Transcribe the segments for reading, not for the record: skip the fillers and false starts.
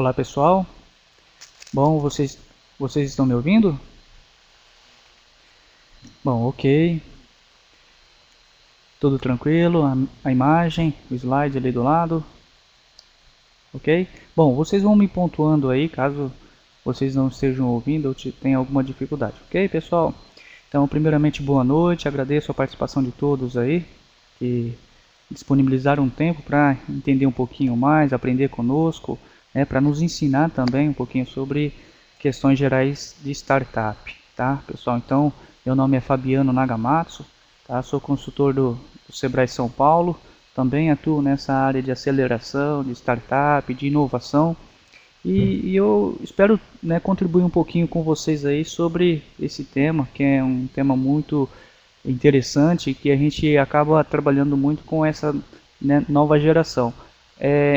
Olá pessoal, bom, vocês estão me ouvindo? Bom, ok, tudo tranquilo, a imagem, o slide ali do lado, ok? Bom, vocês vão me pontuando aí caso vocês não estejam ouvindo ou tenham alguma dificuldade, ok pessoal? Então, primeiramente, boa noite, agradeço a participação de todos aí que disponibilizaram um tempo para entender um pouquinho mais, aprender conosco, para nos ensinar também um pouquinho sobre questões gerais de startup, tá, pessoal? Então, meu nome é Fabiano Nagamatsu, tá? Sou consultor do Sebrae São Paulo, também atuo nessa área de aceleração, de startup, de inovação, e eu espero, contribuir um pouquinho com vocês aí sobre esse tema, que é um tema muito interessante, que a gente acaba trabalhando muito com essa, nova geração.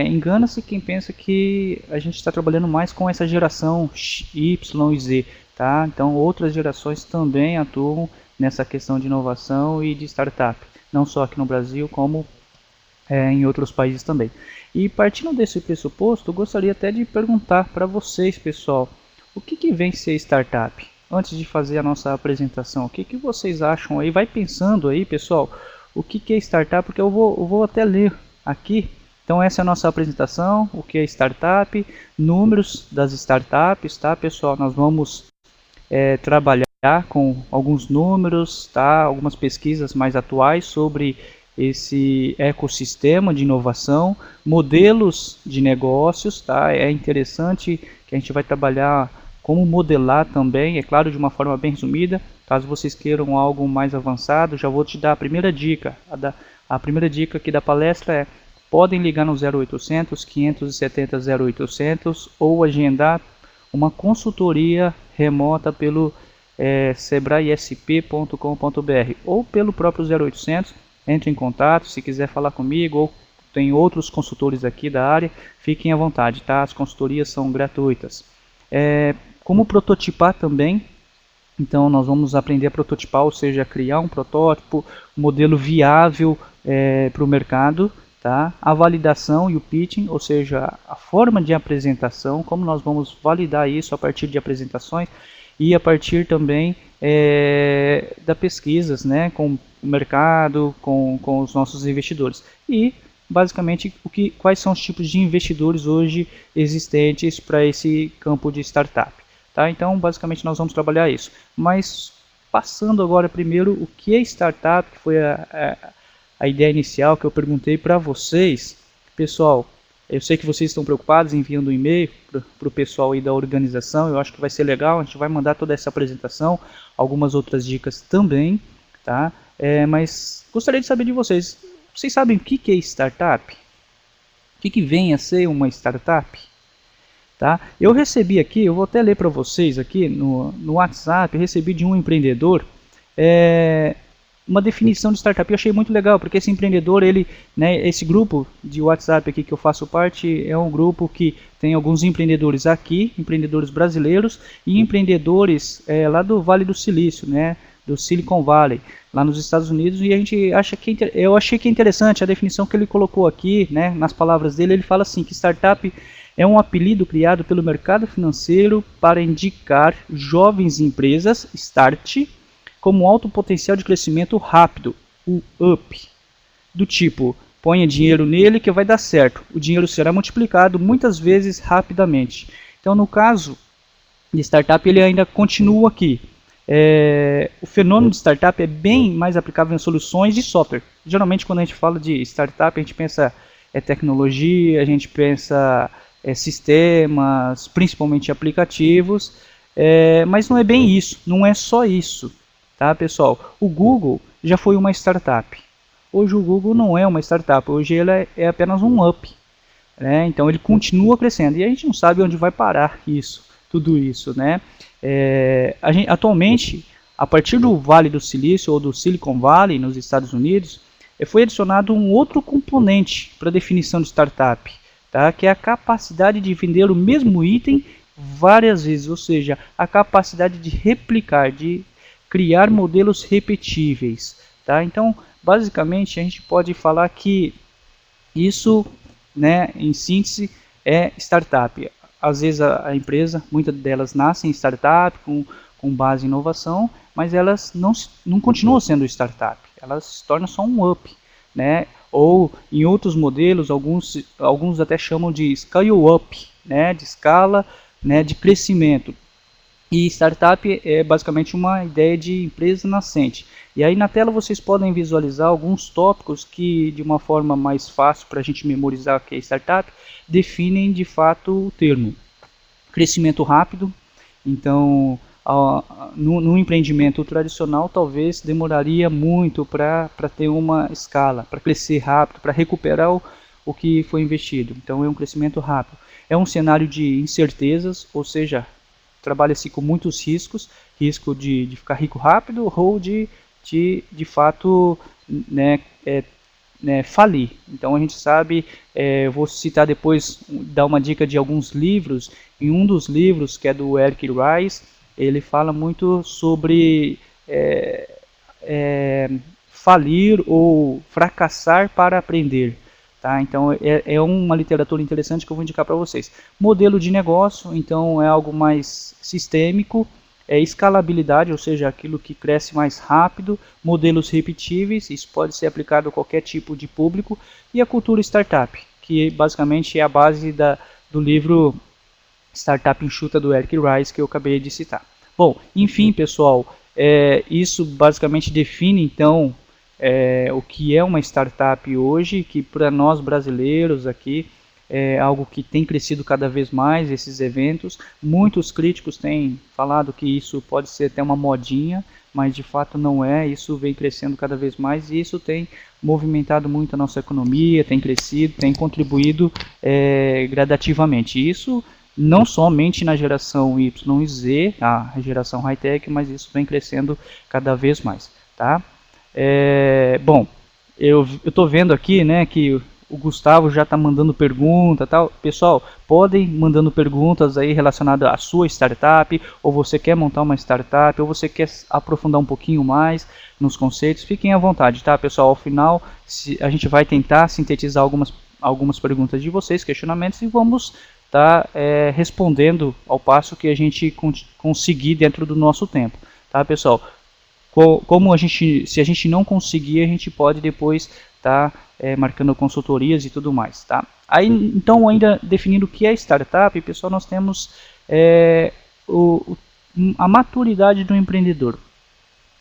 Engana-se quem pensa que a gente está trabalhando mais com essa geração Y e Z, tá? Então outras gerações também atuam nessa questão de inovação e de startup, não só aqui no Brasil, como em outros países também. E partindo desse pressuposto, eu gostaria até de perguntar para vocês, pessoal, o que vem ser startup? Antes de fazer a nossa apresentação, o que vocês acham aí? Vai pensando aí, pessoal, o que é startup, porque eu vou até ler aqui. Então essa é a nossa apresentação, o que é startup, números das startups, tá pessoal? Nós vamos trabalhar com alguns números, tá? Algumas pesquisas mais atuais sobre esse ecossistema de inovação, modelos de negócios, tá? É interessante que a gente vai trabalhar como modelar também, é claro, de uma forma bem resumida. Caso vocês queiram algo mais avançado, já vou te dar a primeira dica. A primeira dica aqui da palestra é: podem ligar no 0800 570 0800 ou agendar uma consultoria remota pelo sebraesp.com.br ou pelo próprio 0800. Entre em contato se quiser falar comigo, ou tem outros consultores aqui da área, fiquem à vontade, tá? As consultorias são gratuitas. Como prototipar também, então nós vamos aprender a prototipar, ou seja, criar um protótipo, um modelo viável para o mercado, tá? A validação e o pitching, ou seja, a forma de apresentação, como nós vamos validar isso a partir de apresentações e a partir também da pesquisas, com o mercado, com os nossos investidores. E basicamente quais são os tipos de investidores hoje existentes para esse campo de startup. Tá? Então basicamente nós vamos trabalhar isso. Mas passando agora primeiro o que é startup, que foi a ideia inicial que eu perguntei para vocês. Pessoal, eu sei que vocês estão preocupados enviando um e-mail para o pessoal aí da organização. Eu acho que vai ser legal, a gente vai mandar toda essa apresentação, algumas outras dicas também, tá? Mas gostaria de saber de vocês. Vocês sabem o que é startup? O que vem a ser uma startup? Tá? Eu recebi aqui, eu vou até ler para vocês aqui no WhatsApp, eu recebi de um empreendedor uma definição de startup. Eu achei muito legal, porque esse empreendedor, esse grupo de WhatsApp aqui que eu faço parte, é um grupo que tem alguns empreendedores aqui, empreendedores brasileiros e empreendedores lá do Vale do Silício, do Silicon Valley, lá nos Estados Unidos. E a gente eu achei que é interessante a definição que ele colocou aqui, nas palavras dele. Ele fala assim, que startup é um apelido criado pelo mercado financeiro para indicar jovens empresas, start, como alto potencial de crescimento rápido, o up, do tipo, ponha dinheiro nele que vai dar certo, o dinheiro será multiplicado muitas vezes rapidamente. Então no caso de startup ele ainda continua aqui. O fenômeno de startup é bem mais aplicável em soluções de software. Geralmente quando a gente fala de startup a gente pensa tecnologia, a gente pensa sistemas, principalmente aplicativos, mas não é bem isso, não é só isso, tá pessoal? O Google já foi uma startup, hoje o Google não é uma startup, hoje ele é apenas um up, então ele continua crescendo e a gente não sabe onde vai parar tudo isso, atualmente, a partir do Vale do Silício ou do Silicon Valley nos Estados Unidos, foi adicionado um outro componente para a definição de startup, tá? Que é a capacidade de vender o mesmo item várias vezes, ou seja, a capacidade de replicar, de criar modelos repetíveis, tá? Então, basicamente, a gente pode falar que isso, em síntese, é startup. às vezes a empresa, muitas delas nascem em startup com base em inovação, mas elas não continuam sendo startup, elas se tornam só um up, né? Ou em outros modelos, alguns até chamam de scale up, né? De escala, né? De crescimento. E startup é basicamente uma ideia de empresa nascente. E aí na tela vocês podem visualizar alguns tópicos que, de uma forma mais fácil para a gente memorizar o que é startup, definem de fato o termo. Crescimento rápido. Então, no empreendimento tradicional, talvez demoraria muito para ter uma escala, para crescer rápido, para recuperar o que foi investido. Então, é um crescimento rápido. É um cenário de incertezas, ou seja, trabalha-se com muitos riscos, risco de ficar rico rápido ou de fato, né, falir. Então a gente sabe, vou citar depois, dar uma dica de alguns livros. Em um dos livros, que é do Eric Ries, ele fala muito sobre falir ou fracassar para aprender. Tá? Então é uma literatura interessante que eu vou indicar para vocês. Modelo de negócio, então é algo mais sistêmico. Escalabilidade, ou seja, aquilo que cresce mais rápido. Modelos repetíveis, isso pode ser aplicado a qualquer tipo de público. E a cultura startup, que basicamente é a base do livro Startup Enxuta do Eric Ries, que eu acabei de citar. Bom, enfim, pessoal, isso basicamente define então o que é uma startup hoje, que para nós brasileiros aqui é algo que tem crescido cada vez mais, esses eventos. Muitos críticos têm falado que isso pode ser até uma modinha, mas de fato não é. Isso vem crescendo cada vez mais e isso tem movimentado muito a nossa economia, tem crescido, tem contribuído gradativamente. Isso não somente na geração Y e Z, a geração high-tech, mas isso vem crescendo cada vez mais. Tá? Bom, eu estou vendo aqui, né, que o Gustavo já está mandando pergunta, tal. Pessoal, podem mandando perguntas aí relacionadas à sua startup, ou você quer montar uma startup, ou você quer aprofundar um pouquinho mais nos conceitos. Fiquem à vontade, tá, pessoal? Ao final, a gente vai tentar sintetizar algumas perguntas de vocês, questionamentos, e vamos estar respondendo ao passo que a gente conseguir dentro do nosso tempo, tá, pessoal? Se a gente não conseguir, a gente pode depois estar marcando consultorias e tudo mais, tá? Aí, então, ainda definindo o que é startup, pessoal, nós temos a maturidade do empreendedor,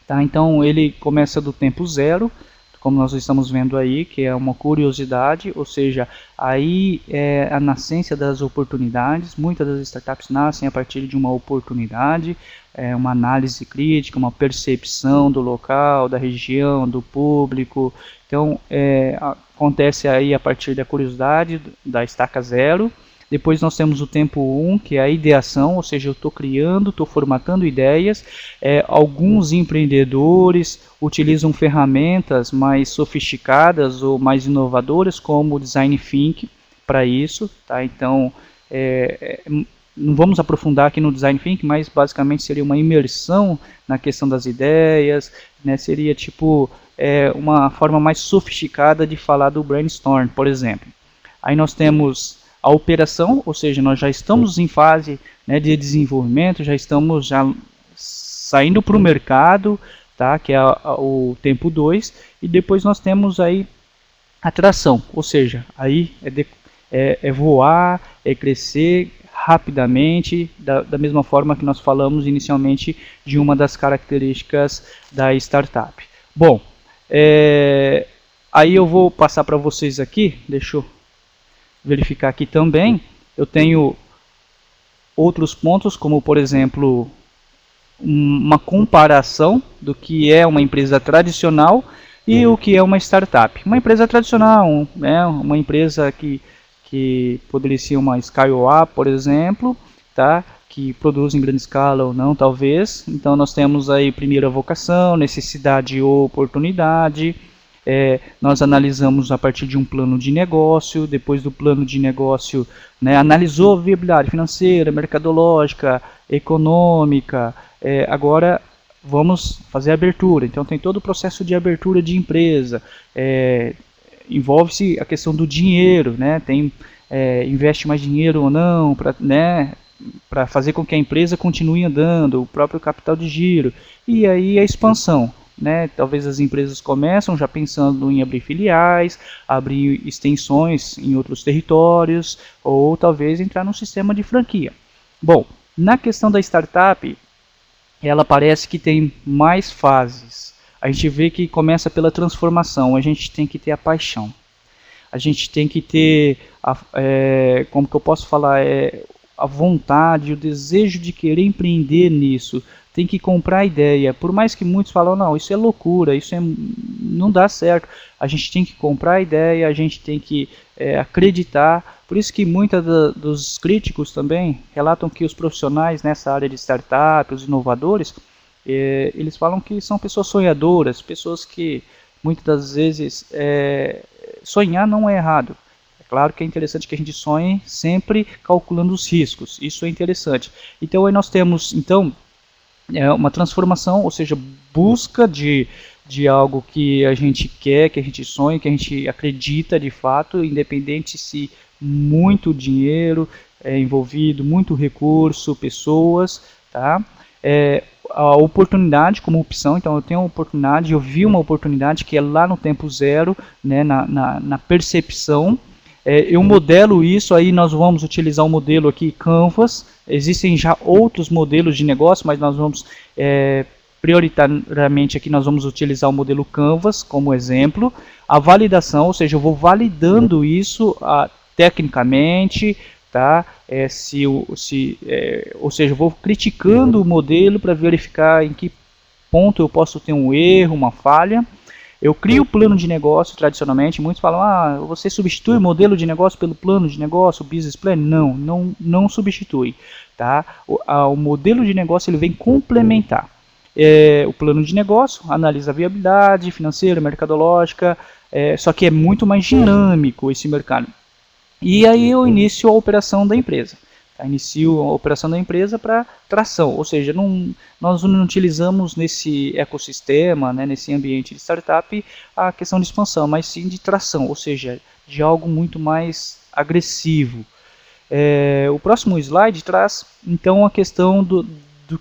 tá? Então, ele começa do tempo zero, como nós estamos vendo aí, que é uma curiosidade, ou seja, aí é a nascência das oportunidades. Muitas das startups nascem a partir de uma oportunidade, uma análise crítica, uma percepção do local, da região, do público. Então, acontece aí a partir da curiosidade, da estaca zero. Depois nós temos o tempo 1, que é a ideação, ou seja, eu estou criando, estou formatando ideias. Alguns empreendedores utilizam ferramentas mais sofisticadas ou mais inovadoras, como o Design Thinking, para isso. Tá? Então, não vamos aprofundar aqui no Design Thinking, mas basicamente seria uma imersão na questão das ideias, né? Seria tipo uma forma mais sofisticada de falar do brainstorm, por exemplo. Aí nós temos a operação, ou seja, nós já estamos em fase, né, de desenvolvimento, já estamos saindo para o mercado, tá, que é o tempo 2, e depois nós temos aí a tração, ou seja, aí é voar, é crescer rapidamente, da mesma forma que nós falamos inicialmente de uma das características da startup. Bom, aí eu vou passar para vocês aqui, deixa eu verificar aqui também. Eu tenho outros pontos, como por exemplo, uma comparação do que é uma empresa tradicional e o que é uma startup. Uma empresa tradicional, né, uma empresa que poderia ser uma Skywap, por exemplo, tá? Que produz em grande escala ou não, talvez. Então nós temos aí primeiro a vocação, necessidade ou oportunidade. Nós analisamos a partir de um plano de negócio. Depois do plano de negócio, né, analisou a viabilidade financeira, mercadológica, econômica. Agora vamos fazer a abertura. Então tem todo o processo de abertura de empresa. Envolve-se a questão do dinheiro, né? Tem investe mais dinheiro ou não, para fazer com que a empresa continue andando, o próprio capital de giro, e aí a expansão. Talvez as empresas começam já pensando em abrir filiais, abrir extensões em outros territórios, ou talvez entrar num sistema de franquia. Bom, na questão da startup, ela parece que tem mais fases. A gente vê que começa pela transformação, a gente tem que ter a paixão. A gente tem que ter, como que eu posso falar, a vontade, o desejo de querer empreender nisso. Tem que comprar a ideia. Por mais que muitos falam, não, isso é loucura, não dá certo. A gente tem que comprar a ideia, a gente tem que acreditar. Por isso que muitos dos críticos também relatam que os profissionais nessa área de startup, os inovadores, eles falam que são pessoas sonhadoras, pessoas que muitas das vezes sonhar não é errado. É claro que é interessante que a gente sonhe sempre calculando os riscos. Isso é interessante. Então aí nós temos uma transformação, ou seja, busca de algo que a gente quer, que a gente sonha, que a gente acredita de fato, independente se muito dinheiro é envolvido, muito recurso, pessoas, tá? A oportunidade como opção, então eu tenho uma oportunidade, eu vi uma oportunidade que é lá no tempo zero, na percepção, eu modelo isso, aí nós vamos utilizar o modelo aqui Canvas, existem já outros modelos de negócio, mas nós vamos, prioritariamente aqui nós vamos utilizar o modelo Canvas como exemplo, a validação, ou seja, eu vou validando isso tecnicamente, tá? Ou seja, eu vou criticando o modelo para verificar em que ponto eu posso ter um erro, uma falha. Eu crio o plano de negócio tradicionalmente, muitos falam, você substitui o modelo de negócio pelo plano de negócio, o business plan? Não substitui. Tá? O modelo de negócio ele vem complementar. O plano de negócio analisa a viabilidade financeira, mercadológica, só que é muito mais dinâmico esse mercado. E aí eu inicio a operação da empresa. Inicio a operação da empresa para tração, ou seja, nós não utilizamos nesse ecossistema, nesse ambiente de startup, a questão de expansão, mas sim de tração, ou seja, de algo muito mais agressivo. O próximo slide traz então a questão do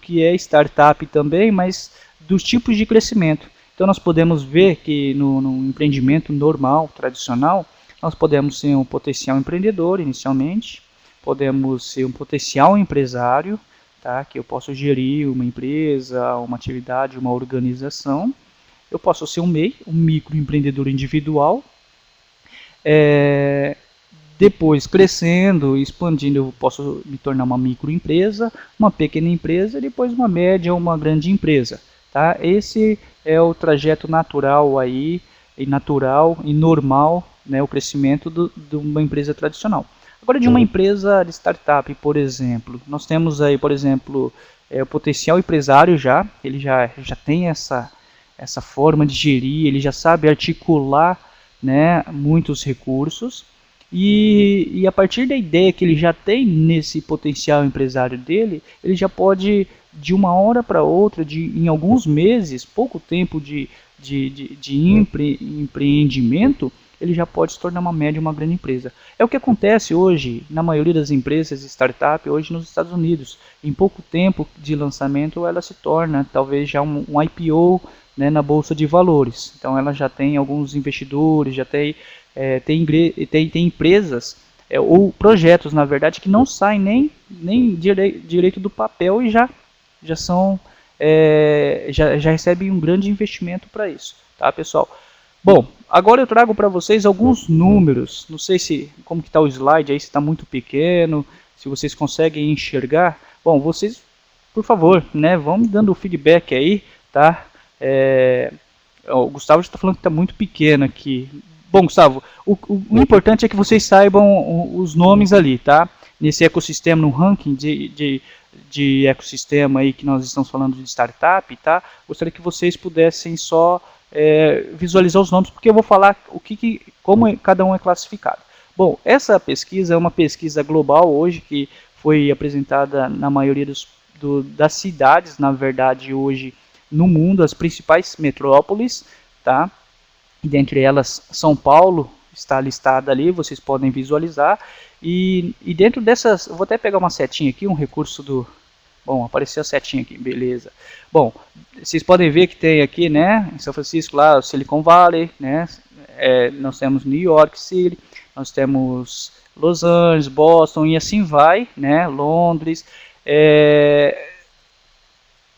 que é startup também, mas dos tipos de crescimento. Então nós podemos ver que no empreendimento normal, tradicional, nós podemos ser um potencial empreendedor inicialmente, podemos ser um potencial empresário, tá? Que eu posso gerir uma empresa, uma atividade, uma organização. Eu posso ser um MEI, um microempreendedor individual. Depois, crescendo, expandindo, eu posso me tornar uma microempresa, uma pequena empresa, depois uma média ou uma grande empresa. Tá? Esse é o trajeto natural aí, natural e normal, o crescimento de uma empresa tradicional. Agora, de uma empresa de startup, por exemplo, nós temos aí, por exemplo, o potencial empresário ele já tem essa forma de gerir, ele já sabe articular, muitos recursos, e a partir da ideia que ele já tem nesse potencial empresário dele, ele já pode, de uma hora para outra, em alguns meses, pouco tempo de empreendimento, ele já pode se tornar uma média, uma grande empresa. É o que acontece hoje na maioria das empresas de startup hoje nos Estados Unidos. Em pouco tempo de lançamento ela se torna talvez já um IPO, na bolsa de valores. Então ela já tem alguns investidores, já tem empresas ou projetos, na verdade, que não saem nem direito do papel e já são já recebem um grande investimento para isso, tá, pessoal? Bom, agora eu trago para vocês alguns números. Não sei como que está o slide aí, se está muito pequeno, se vocês conseguem enxergar. Bom, vocês, por favor, vão me dando o feedback aí, tá? O Gustavo já está falando que está muito pequeno aqui. Bom, Gustavo, o importante é que vocês saibam os nomes ali, tá? Nesse ecossistema, no ranking de ecossistema aí que nós estamos falando de startup, tá? Gostaria que vocês pudessem só visualizar os nomes, porque eu vou falar como cada um é classificado. Bom, essa pesquisa é uma pesquisa global hoje, que foi apresentada na maioria das cidades, na verdade, hoje no mundo, as principais metrópoles, tá? Dentre elas, São Paulo está listada ali, vocês podem visualizar, E dentro dessas, eu vou até pegar uma setinha aqui, um recurso do... Bom, apareceu a setinha aqui, beleza. Bom, vocês podem ver que tem aqui, né, em São Francisco, lá, o Silicon Valley, né, nós temos New York City, nós temos Los Angeles, Boston, e assim vai, né, Londres.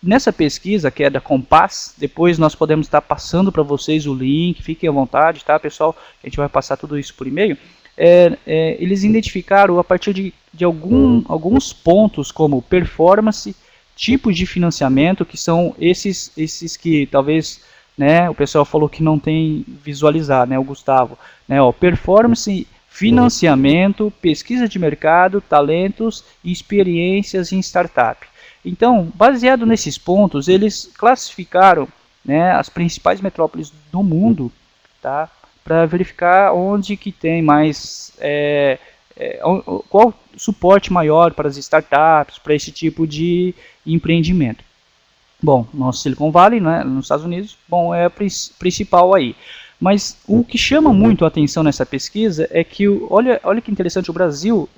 Nessa pesquisa, que é da Compass, depois nós podemos estar passando para vocês o link, fiquem à vontade, tá, pessoal? A gente vai passar tudo isso por e-mail. Eles identificaram a partir de alguns pontos como performance, tipos de financiamento, que são esses que talvez, né, o pessoal falou que não tem visualizar, né, o Gustavo, né, performance, financiamento, pesquisa de mercado, talentos e experiências em startup. Então, baseado nesses pontos, eles classificaram, né, as principais metrópoles do mundo, tá, para verificar onde que tem mais, qual suporte maior para as startups, para esse tipo de empreendimento. Bom, nosso Silicon Valley, né, nos Estados Unidos, bom, é a principal aí. Mas o que chama muito a atenção nessa pesquisa é que, olha que interessante, o Brasil,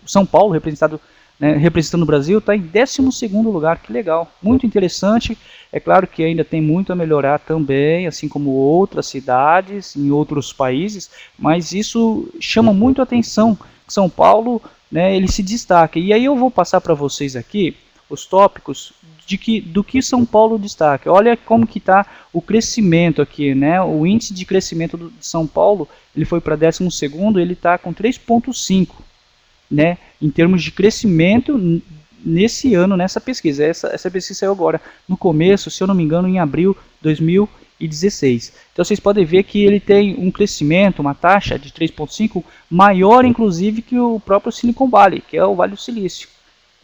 São Paulo, representando o Brasil, está em 12º lugar, que legal, muito interessante. É claro que ainda tem muito a melhorar também, assim como outras cidades em outros países, mas isso chama muito a atenção. São Paulo, né, ele se destaca. E aí eu vou passar para vocês aqui os tópicos do que São Paulo destaca. Olha como que está o crescimento aqui, né? O índice de crescimento de São Paulo, ele foi para 12º, ele está com 3,5, né? Em termos de crescimento nesse ano, nessa pesquisa. Essa pesquisa saiu agora, no começo, se eu não me engano, em abril de 2016. Então vocês podem ver que ele tem um crescimento, uma taxa de 3,5 maior, inclusive, que o próprio Silicon Valley, que é o Vale do Silício.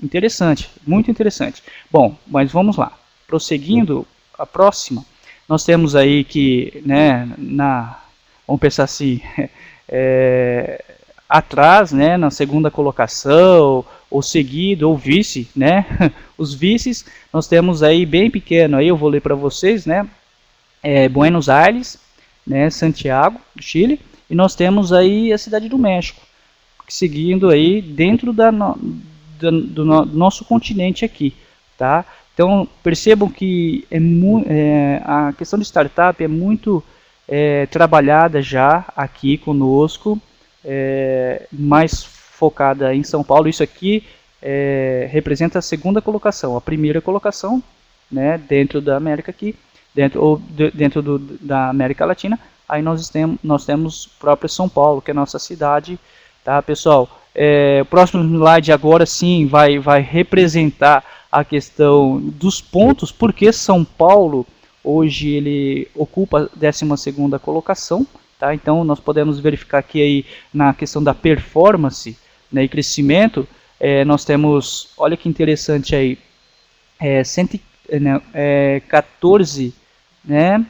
Interessante, muito interessante. Bom, mas vamos lá. Prosseguindo, a próxima, nós temos aí que, né, vamos pensar assim, atrás, né, na segunda colocação, ou seguido, ou vice, né, os vices, nós temos aí bem pequeno, aí eu vou ler para vocês, né, Buenos Aires, né, Santiago, do Chile, e nós temos aí a Cidade do México, seguindo aí dentro do nosso continente aqui, tá? Então percebam que a questão de startup é muito trabalhada já aqui conosco, mais focada em São Paulo. Isso aqui representa a segunda colocação, a primeira colocação, né, dentro da América aqui, dentro da América Latina. Aí nós temos própria São Paulo, que é a nossa cidade, tá, pessoal? O próximo slide agora sim vai representar a questão dos pontos, porque São Paulo hoje ele ocupa a 12ª colocação, tá? Então nós podemos verificar aqui aí na questão da performance, né, e crescimento, nós temos, olha que interessante aí, 14, né,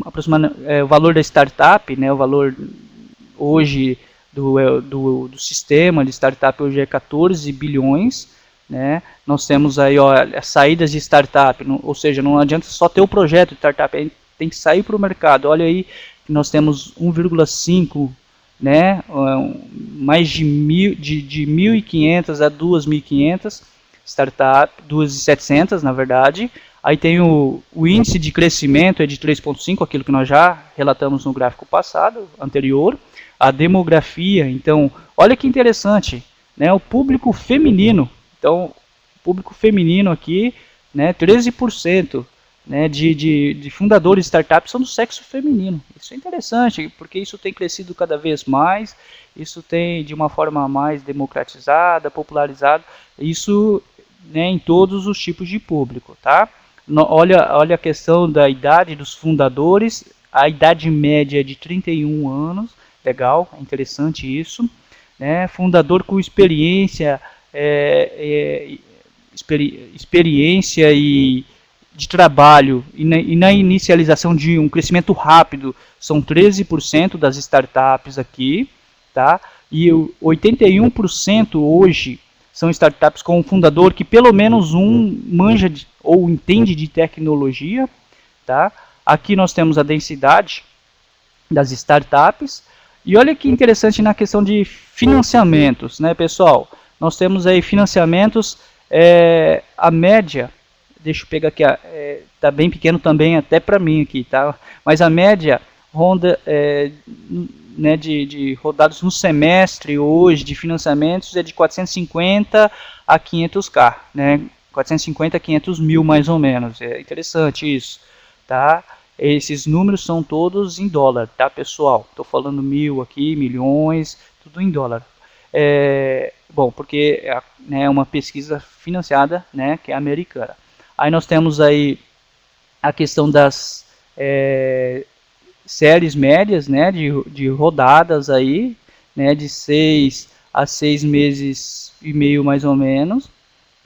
aproximadamente, o valor da startup, né, o valor hoje do sistema de startup hoje é 14 bilhões, né? Nós temos aí, ó, as saídas de startup, ou seja, não adianta só ter o projeto de startup, a gente tem que sair para o mercado. Olha aí, nós temos 1,5, né? Mais de 1.500 a 2.500 startup, 2.700 na verdade. Aí tem o índice de crescimento é de 3,5, aquilo que nós já relatamos no gráfico passado, anterior. A demografia, então, olha que interessante, né, o público feminino. Então, o público feminino aqui, né, 13%, né, de fundadores de startups são do sexo feminino. Isso é interessante, porque isso tem crescido cada vez mais, isso tem de uma forma mais democratizada, popularizada, isso, né, em todos os tipos de público, tá? Olha a questão da idade dos fundadores, a idade média é de 31 anos, legal, interessante isso, né? Fundador com experiência, experiência e de trabalho e na inicialização de um crescimento rápido são 13% das startups aqui, tá? E 81% hoje são startups com um fundador que pelo menos manja ou entende de tecnologia, tá? Aqui nós temos a densidade das startups. E olha que interessante na questão de financiamentos, né, pessoal? Nós temos aí financiamentos, a média, deixa eu pegar aqui, tá bem pequeno também até para mim aqui, tá? Mas a média ronda, né, de rodados no semestre hoje de financiamentos é de 450 a 500k, né? 450 a 500 mil mais ou menos. É interessante isso, tá? Esses números são todos em dólar, tá, pessoal? Estou falando mil aqui, milhões, tudo em dólar. Bom, porque é uma pesquisa financiada, né, que é americana. Aí nós temos aí a questão das séries médias, né, de rodadas aí, né, de 6 a 6 meses e meio mais ou menos,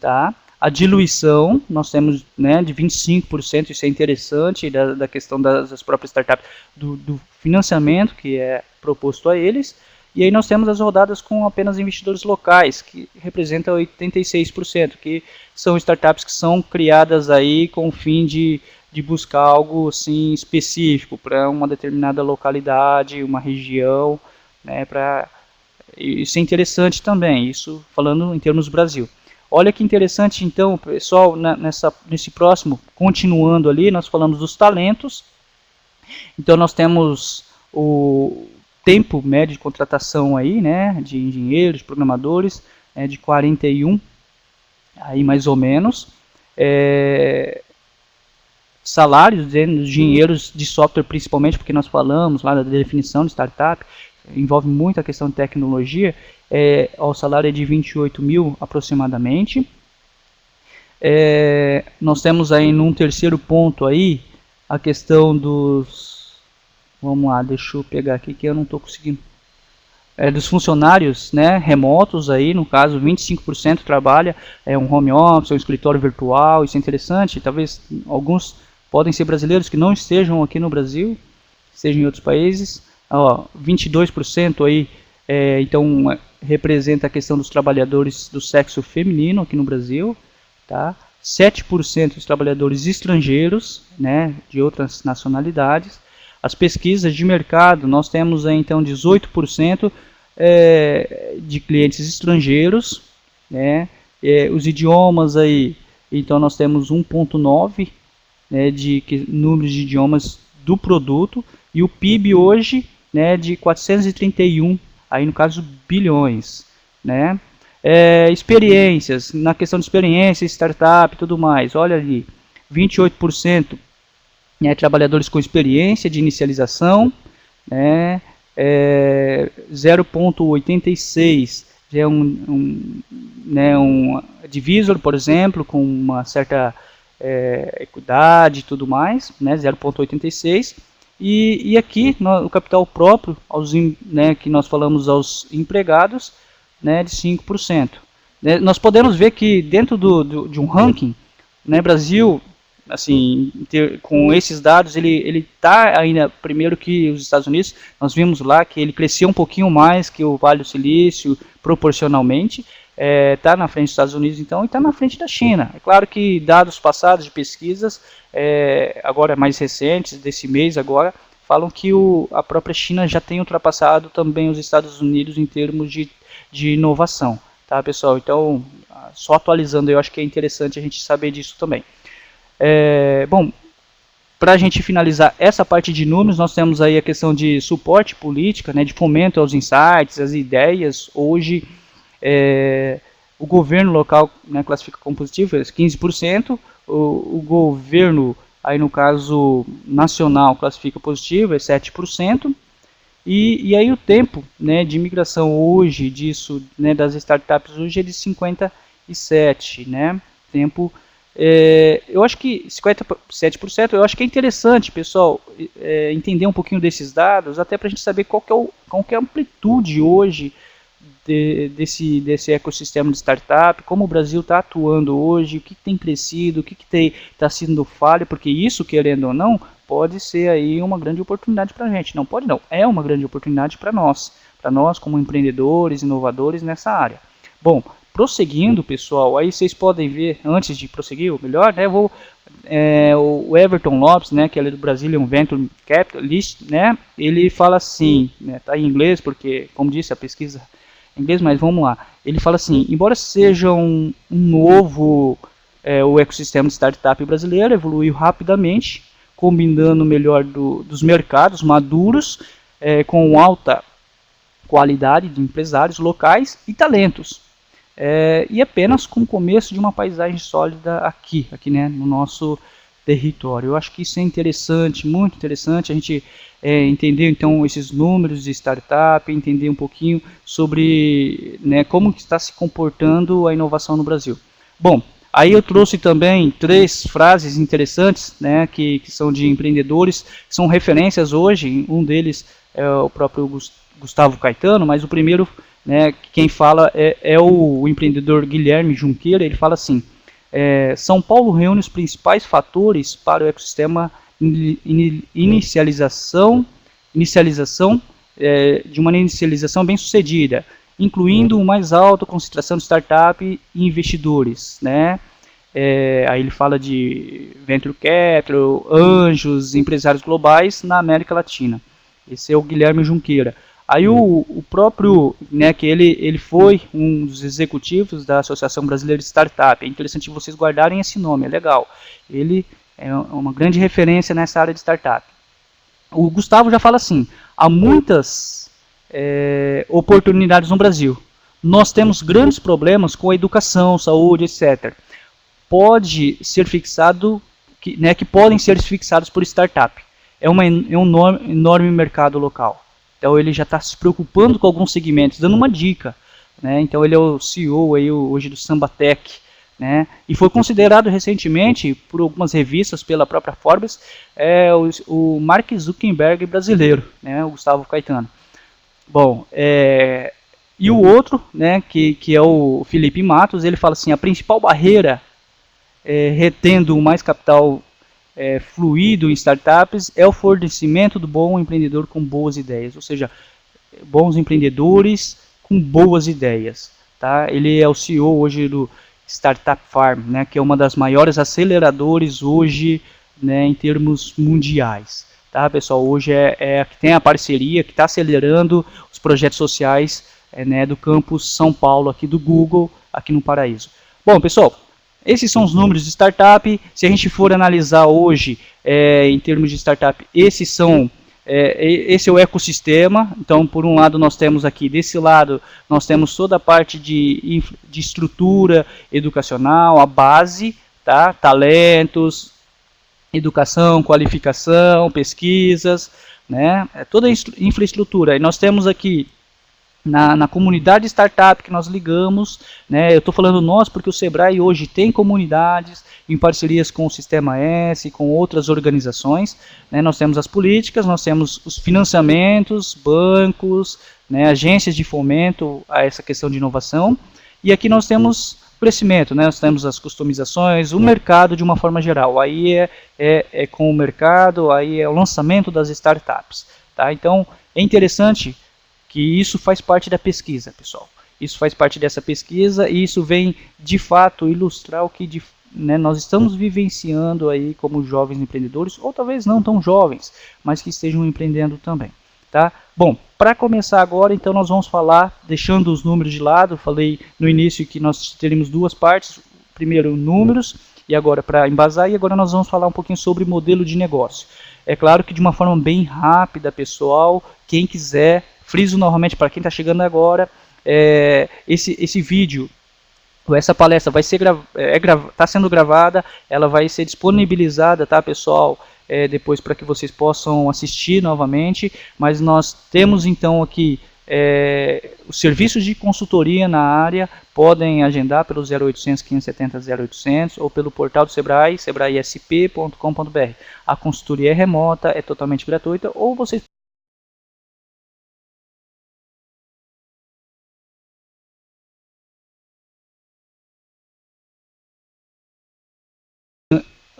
tá? A diluição, nós temos, né, de 25%, isso é interessante, da questão das próprias startups, do financiamento que é proposto a eles. E aí nós temos as rodadas com apenas investidores locais, que representam 86%, que são startups que são criadas aí com o fim de buscar algo assim, específico para uma determinada localidade, uma região, né, isso é interessante também, isso falando em termos Brasil. Olha que interessante, então, pessoal, nesse próximo, continuando ali, nós falamos dos talentos. Então, nós temos o tempo médio de contratação aí, né, de engenheiros, programadores, de 41, aí mais ou menos. Salários de engenheiros de software, principalmente, porque nós falamos lá da definição de startup, envolve muito a questão de tecnologia. O salário é de 28 mil aproximadamente. Nós temos aí num terceiro ponto aí a questão dos, vamos lá, deixa eu pegar aqui que eu não estou conseguindo, dos funcionários, né, remotos aí, no caso 25% trabalha um home office, um escritório virtual. Isso é interessante. Talvez alguns podem ser brasileiros que não estejam aqui no Brasil, estejam em outros países. 22% aí, então representa a questão dos trabalhadores do sexo feminino aqui no Brasil, tá? 7% dos trabalhadores estrangeiros, né, de outras nacionalidades. As pesquisas de mercado, nós temos aí, então 18% de clientes estrangeiros, né? Os idiomas aí, então nós temos 1,9, né, de número de idiomas do produto, e o PIB hoje, né, de 431, aí no caso bilhões, né? Experiências, na questão de experiência, startup e tudo mais, olha ali, 28%, né, trabalhadores com experiência de inicialização, né, 0,86 já é um divisor, por exemplo, com uma certa equidade e tudo mais, né, 0,86. E aqui o capital próprio, né, que nós falamos aos empregados, né, de 5%. Nós podemos ver que dentro de um ranking, né, Brasil, assim, com esses dados, ele está ainda primeiro que os Estados Unidos. Nós vimos lá que ele cresceu um pouquinho mais que o Vale do Silício, proporcionalmente, está na frente dos Estados Unidos, então, e está na frente da China. É claro que dados passados de pesquisas, agora mais recentes, desse mês agora, falam que a própria China já tem ultrapassado também os Estados Unidos em termos de inovação, tá, pessoal? Então, só atualizando, eu acho que é interessante a gente saber disso também. Bom, para a gente finalizar essa parte de números, nós temos aí a questão de suporte política, né, de fomento aos insights, às ideias. Hoje, o governo local, né, classifica como positivo, 15%, o governo, aí no caso nacional, classifica positivo, 7%, e aí o tempo, né, de migração hoje disso, né, das startups hoje é de 57, né, tempo. Eu acho que 57%, eu acho que é interessante, pessoal, entender um pouquinho desses dados, até para a gente saber qual que é a amplitude hoje desse ecossistema de startup, como o Brasil está atuando hoje, o que tem crescido, o que está sendo falha, porque isso, querendo ou não, pode ser aí uma grande oportunidade para a gente. Não pode não, é uma grande oportunidade para nós como empreendedores, inovadores nessa área. Bom, prosseguindo, pessoal, aí vocês podem ver, antes de prosseguir, o melhor, né, o Everton Lopes, né, que é do Brazilian Venture Capitalist, né, ele fala assim, né, tá em inglês, porque, como disse, a pesquisa é em inglês, mas vamos lá. Ele fala assim, embora seja um novo, o ecossistema de startup brasileiro evoluiu rapidamente, combinando o melhor dos mercados maduros, com alta qualidade de empresários locais e talentos. E apenas com o começo de uma paisagem sólida aqui né, no nosso território. Eu acho que isso é interessante, muito interessante, a gente entender então esses números de startup, entender um pouquinho sobre, né, como que está se comportando a inovação no Brasil. Bom, aí eu trouxe também 3 frases interessantes, né, que são de empreendedores, que são referências hoje, um deles é o próprio Gustavo Caetano, mas o primeiro, né, quem fala é o empreendedor Guilherme Junqueira. Ele fala assim, São Paulo reúne os principais fatores para o ecossistema inicialização de uma inicialização bem sucedida, incluindo uma mais alta concentração de startup e investidores, né? Aí ele fala de venture capital, anjos, empresários globais na América Latina. Esse é o Guilherme Junqueira. Aí o próprio, né, que ele foi um dos executivos da Associação Brasileira de Startup. É interessante vocês guardarem esse nome, é legal. Ele é uma grande referência nessa área de startup. O Gustavo já fala assim, há muitas oportunidades no Brasil. Nós temos grandes problemas com a educação, saúde, etc. Pode ser fixado, que podem ser fixados por startup. É um enorme mercado local. Então ele já está se preocupando com alguns segmentos, dando uma dica, né? Então ele é o CEO aí, hoje do Sambatec, né? E foi considerado recentemente por algumas revistas, pela própria Forbes, o Mark Zuckerberg brasileiro, né? O Gustavo Caetano. Bom, e o outro, né, que é o Felipe Matos, ele fala assim, a principal barreira retendo mais capital fluido em startups é o fornecimento do bom empreendedor com boas ideias, ou seja, bons empreendedores com boas ideias. Tá? Ele é o CEO hoje do Startup Farm, né, que é uma das maiores aceleradores hoje, né, em termos mundiais. Tá, pessoal? Hoje que tem a parceria que está acelerando os projetos sociais né, do campus São Paulo aqui do Google, aqui no Paraíso. Bom, pessoal, esses são os números de startup. Se a gente for analisar hoje, em termos de startup, esse é o ecossistema. Então, por um lado, nós temos aqui, desse lado, nós temos toda a parte de estrutura educacional, a base, tá? Talentos, educação, qualificação, pesquisas, né? Toda a infraestrutura. E nós temos aqui, na comunidade startup que nós ligamos, né, eu estou falando nós porque o Sebrae hoje tem comunidades em parcerias com o Sistema S, com outras organizações, né, nós temos as políticas, nós temos os financiamentos, bancos, né, agências de fomento a essa questão de inovação, e aqui nós temos crescimento, né, nós temos as customizações, o mercado de uma forma geral, aí é com o mercado, aí é o lançamento das startups, tá? Então é interessante que isso faz parte da pesquisa, pessoal. Isso faz parte dessa pesquisa e isso vem, de fato, ilustrar o que né, nós estamos vivenciando aí como jovens empreendedores, ou talvez não tão jovens, mas que estejam empreendendo também. Tá? Bom, para começar agora, então nós vamos falar, deixando os números de lado, falei no início que nós teremos 2 partes, primeiro números, e agora para embasar, e agora nós vamos falar um pouquinho sobre modelo de negócio. É claro que de uma forma bem rápida, pessoal, quem quiser, friso novamente para quem está chegando agora, esse vídeo, essa palestra vai ser está sendo gravada, ela vai ser disponibilizada, tá, pessoal, depois para que vocês possam assistir novamente, mas nós temos então aqui os serviços de consultoria na área, podem agendar pelo 0800 570 0800 ou pelo portal do Sebrae, sebraesp.com.br. A consultoria é remota, é totalmente gratuita, ou vocês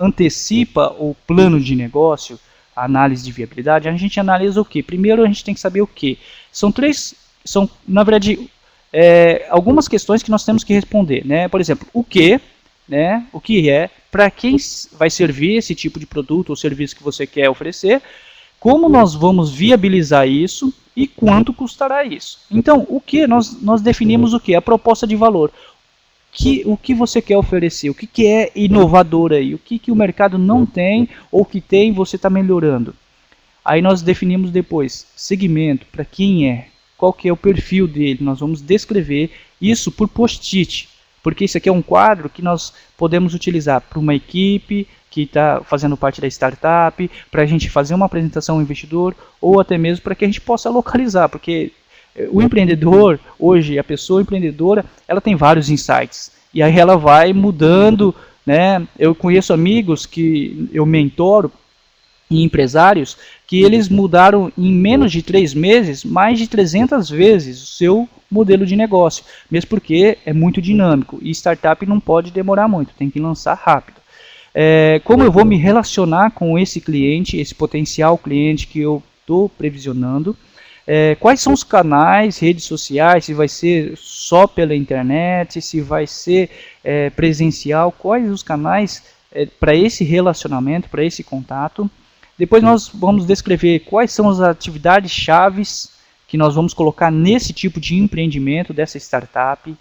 antecipa o plano de negócio, a análise de viabilidade, a gente analisa o que? Primeiro a gente tem que saber o que? Na verdade, algumas questões que nós temos que responder, né? Por exemplo, o que, né? O que é, para quem vai servir esse tipo de produto ou serviço que você quer oferecer, como nós vamos viabilizar isso e quanto custará isso. Então, o que nós definimos o que? A proposta de valor. O que você quer oferecer, o que é inovador aí, o que o mercado não tem ou que tem você está melhorando. Aí nós definimos depois segmento, para quem é, qual que é o perfil dele, nós vamos descrever isso por post-it, porque isso aqui é um quadro que nós podemos utilizar para uma equipe que está fazendo parte da startup, para a gente fazer uma apresentação ao investidor, ou até mesmo para que a gente possa localizar, porque o empreendedor, hoje, a pessoa empreendedora, ela tem vários insights, e aí ela vai mudando, né? Eu conheço amigos que eu mentoro, e empresários, que eles mudaram em menos de 3 meses, mais de 300 vezes o seu modelo de negócio, mesmo porque é muito dinâmico, e startup não pode demorar muito, tem que lançar rápido. Como eu vou me relacionar com esse cliente, esse potencial cliente que eu estou previsionando, quais são os canais, redes sociais, se vai ser só pela internet, se vai ser presencial, quais os canais para esse relacionamento, para esse contato. Depois nós vamos descrever quais são as atividades chaves que nós vamos colocar nesse tipo de empreendimento, dessa startup.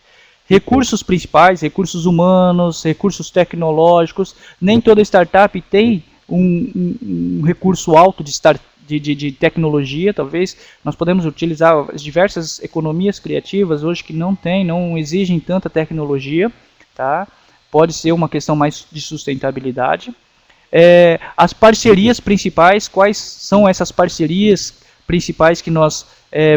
Recursos principais, recursos humanos, recursos tecnológicos. Nem toda startup tem um recurso alto de tecnologia, talvez. Nós podemos utilizar as diversas economias criativas hoje que não exigem tanta tecnologia. Tá? Pode ser uma questão mais de sustentabilidade. As parcerias principais, quais são essas parcerias principais que nós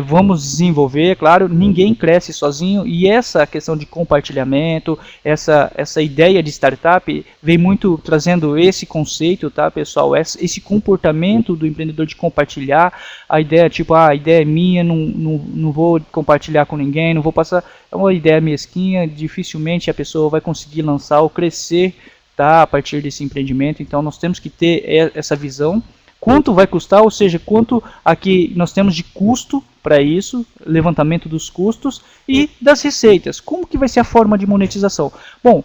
vamos desenvolver? Claro, ninguém cresce sozinho, e essa questão de compartilhamento, essa ideia de startup vem muito trazendo esse conceito, tá, pessoal? Esse comportamento do empreendedor de compartilhar a ideia, tipo, a ideia é minha, não vou compartilhar com ninguém, não vou passar, é uma ideia mesquinha, dificilmente a pessoa vai conseguir lançar ou crescer, tá, a partir desse empreendimento. Então nós temos que ter essa visão. Quanto vai custar, ou seja, quanto aqui nós temos de custo para isso, levantamento dos custos e das receitas. Como que vai ser a forma de monetização? Bom,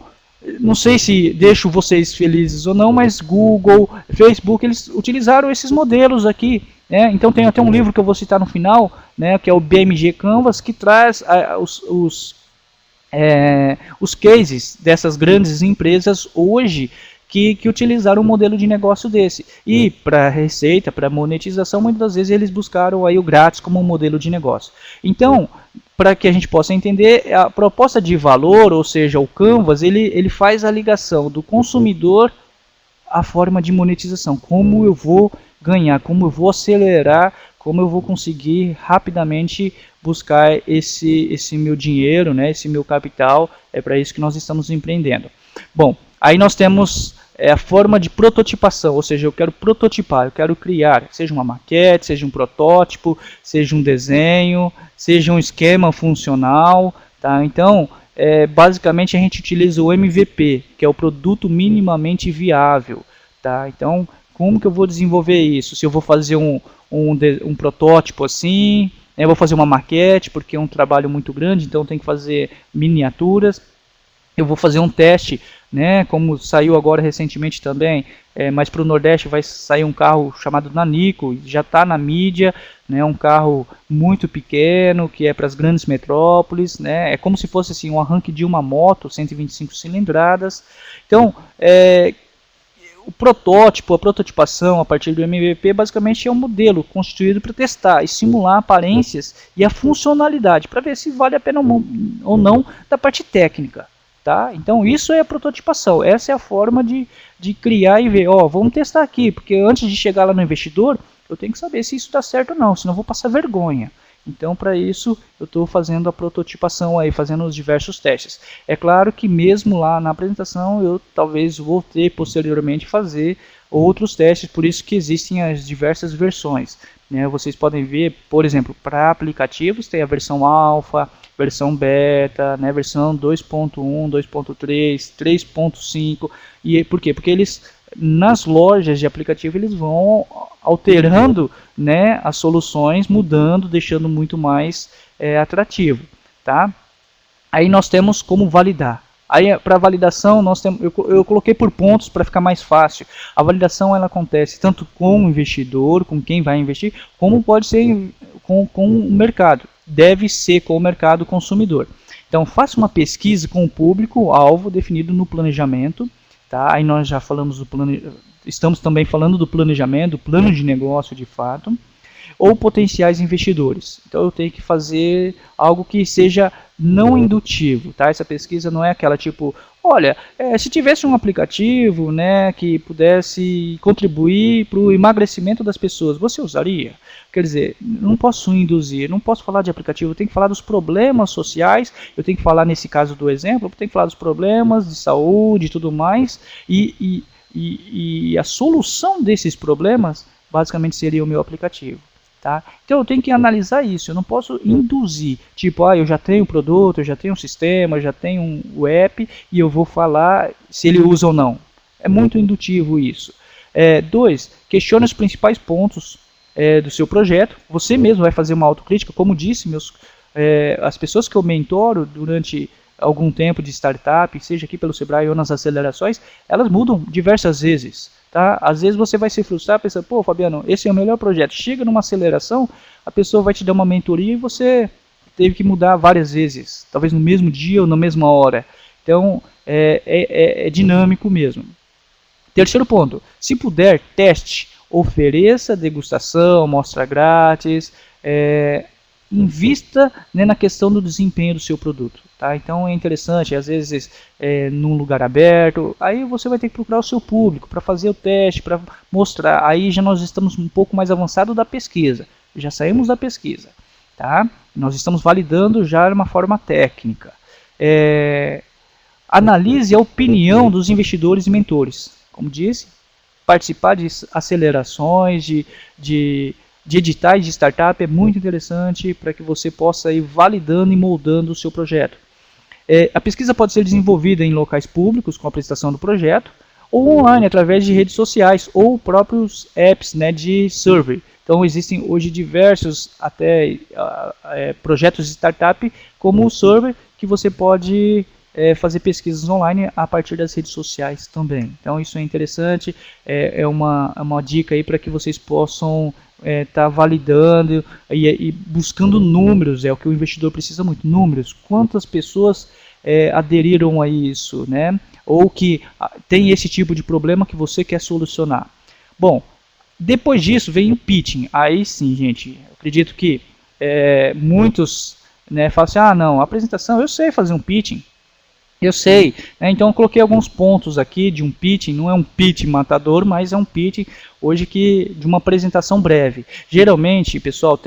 não sei se deixo vocês felizes ou não, mas Google, Facebook, eles utilizaram esses modelos aqui. Então tem até um livro que eu vou citar no final, né, que é o BMG Canvas, que traz os cases dessas grandes empresas hoje que utilizaram um modelo de negócio desse. E para receita, para monetização, muitas das vezes eles buscaram aí o grátis como um modelo de negócio. Então, para que a gente possa entender, a proposta de valor, ou seja, o Canvas, ele faz a ligação do consumidor à forma de monetização. Como eu vou ganhar, como eu vou acelerar, como eu vou conseguir rapidamente buscar esse meu dinheiro, né, esse meu capital. É para isso que nós estamos empreendendo. Bom, aí nós temos a forma de prototipação, ou seja, eu quero prototipar, eu quero criar, seja uma maquete, seja um protótipo, seja um desenho, seja um esquema funcional. Tá? Então, basicamente a gente utiliza o MVP, que é o produto minimamente viável. Tá? Então, como que eu vou desenvolver isso? Se eu vou fazer um protótipo assim, eu vou fazer uma maquete, porque é um trabalho muito grande, então tem que fazer miniaturas. Eu vou fazer um teste, né, como saiu agora recentemente também, mas para o Nordeste vai sair um carro chamado Nanico, já está na mídia, né, um carro muito pequeno, que é para as grandes metrópoles, né, é como se fosse assim, um arranque de uma moto, 125 cilindradas. Então, o protótipo, a prototipação a partir do MVP basicamente é um modelo constituído para testar e simular aparências e a funcionalidade, para ver se vale a pena ou não da parte técnica. Tá? Então isso é a prototipação, essa é a forma de criar e ver, vamos testar aqui, porque antes de chegar lá no investidor, eu tenho que saber se isso dá certo ou não, senão eu vou passar vergonha. Então para isso eu estou fazendo a prototipação aí, fazendo os diversos testes. É claro que mesmo lá na apresentação eu talvez vou ter posteriormente fazer outros testes, por isso que existem as diversas versões. Né? Vocês podem ver, por exemplo, para aplicativos tem a versão alfa, versão beta, né, versão 2.1, 2.3, 3.5. E por quê? Porque eles, nas lojas de aplicativo, eles vão alterando, né, as soluções, mudando, deixando muito mais atrativo. tá? Aí nós temos como validar. Aí para validação eu coloquei por pontos para ficar mais fácil. A validação ela acontece tanto com o investidor, com quem vai investir, como pode ser com o mercado. Deve ser com o mercado consumidor. Então faça uma pesquisa com o público-alvo definido no planejamento. Tá? Aí nós já falamos estamos também falando do planejamento, do plano de negócio de fato, ou potenciais investidores. Então eu tenho que fazer algo que seja não indutivo, tá? Essa pesquisa não é aquela tipo, olha, se tivesse um aplicativo, né, que pudesse contribuir para o emagrecimento das pessoas, você usaria? Quer dizer, não posso induzir, não posso falar de aplicativo, eu tenho que falar dos problemas sociais, eu tenho que falar, nesse caso do exemplo, eu tenho que falar dos problemas de saúde e tudo mais, e a solução desses problemas basicamente seria o meu aplicativo. Tá? Então eu tenho que analisar isso, eu não posso induzir, tipo, eu já tenho o produto, eu já tenho um sistema, eu já tenho um app e eu vou falar se ele usa ou não. É muito indutivo isso. 2, questione os principais pontos do seu projeto, você mesmo vai fazer uma autocrítica, como disse, as pessoas que eu mentoro durante algum tempo de startup, seja aqui pelo Sebrae ou nas acelerações, elas mudam diversas vezes. Tá? Às vezes você vai se frustrar, pensando, pô, Fabiano, esse é o melhor projeto. Chega numa aceleração, a pessoa vai te dar uma mentoria e você teve que mudar várias vezes, talvez no mesmo dia ou na mesma hora. Então, é dinâmico mesmo. Terceiro ponto, se puder, teste, ofereça degustação, mostra grátis, invista, né, na questão do desempenho do seu produto. Tá? Então é interessante, às vezes num lugar aberto, aí você vai ter que procurar o seu público para fazer o teste, para mostrar. Aí já nós estamos um pouco mais avançado da pesquisa, já saímos da pesquisa. Tá? Nós estamos validando já de uma forma técnica. Analise a opinião dos investidores e mentores. Como disse, participar de acelerações, de editais de startup é muito interessante para que você possa ir validando e moldando o seu projeto. A pesquisa pode ser desenvolvida em locais públicos com a apresentação do projeto, ou online através de redes sociais ou próprios apps, né, de survey. Então existem hoje diversos projetos de startup como o survey, que você pode fazer pesquisas online a partir das redes sociais também. Então isso é interessante, é uma dica aí para que vocês possam estar validando e buscando números, é o que o investidor precisa muito, números, quantas pessoas aderiram a isso, né? Ou que tem esse tipo de problema que você quer solucionar. Bom, depois disso vem o pitching, aí sim, gente, eu acredito que muitos, né, falam assim, não, apresentação, eu sei fazer um pitching, eu sei, né? Então eu coloquei alguns pontos aqui de um pitching, não é um pitch matador, mas é um pitch hoje de uma apresentação breve. Geralmente, pessoal,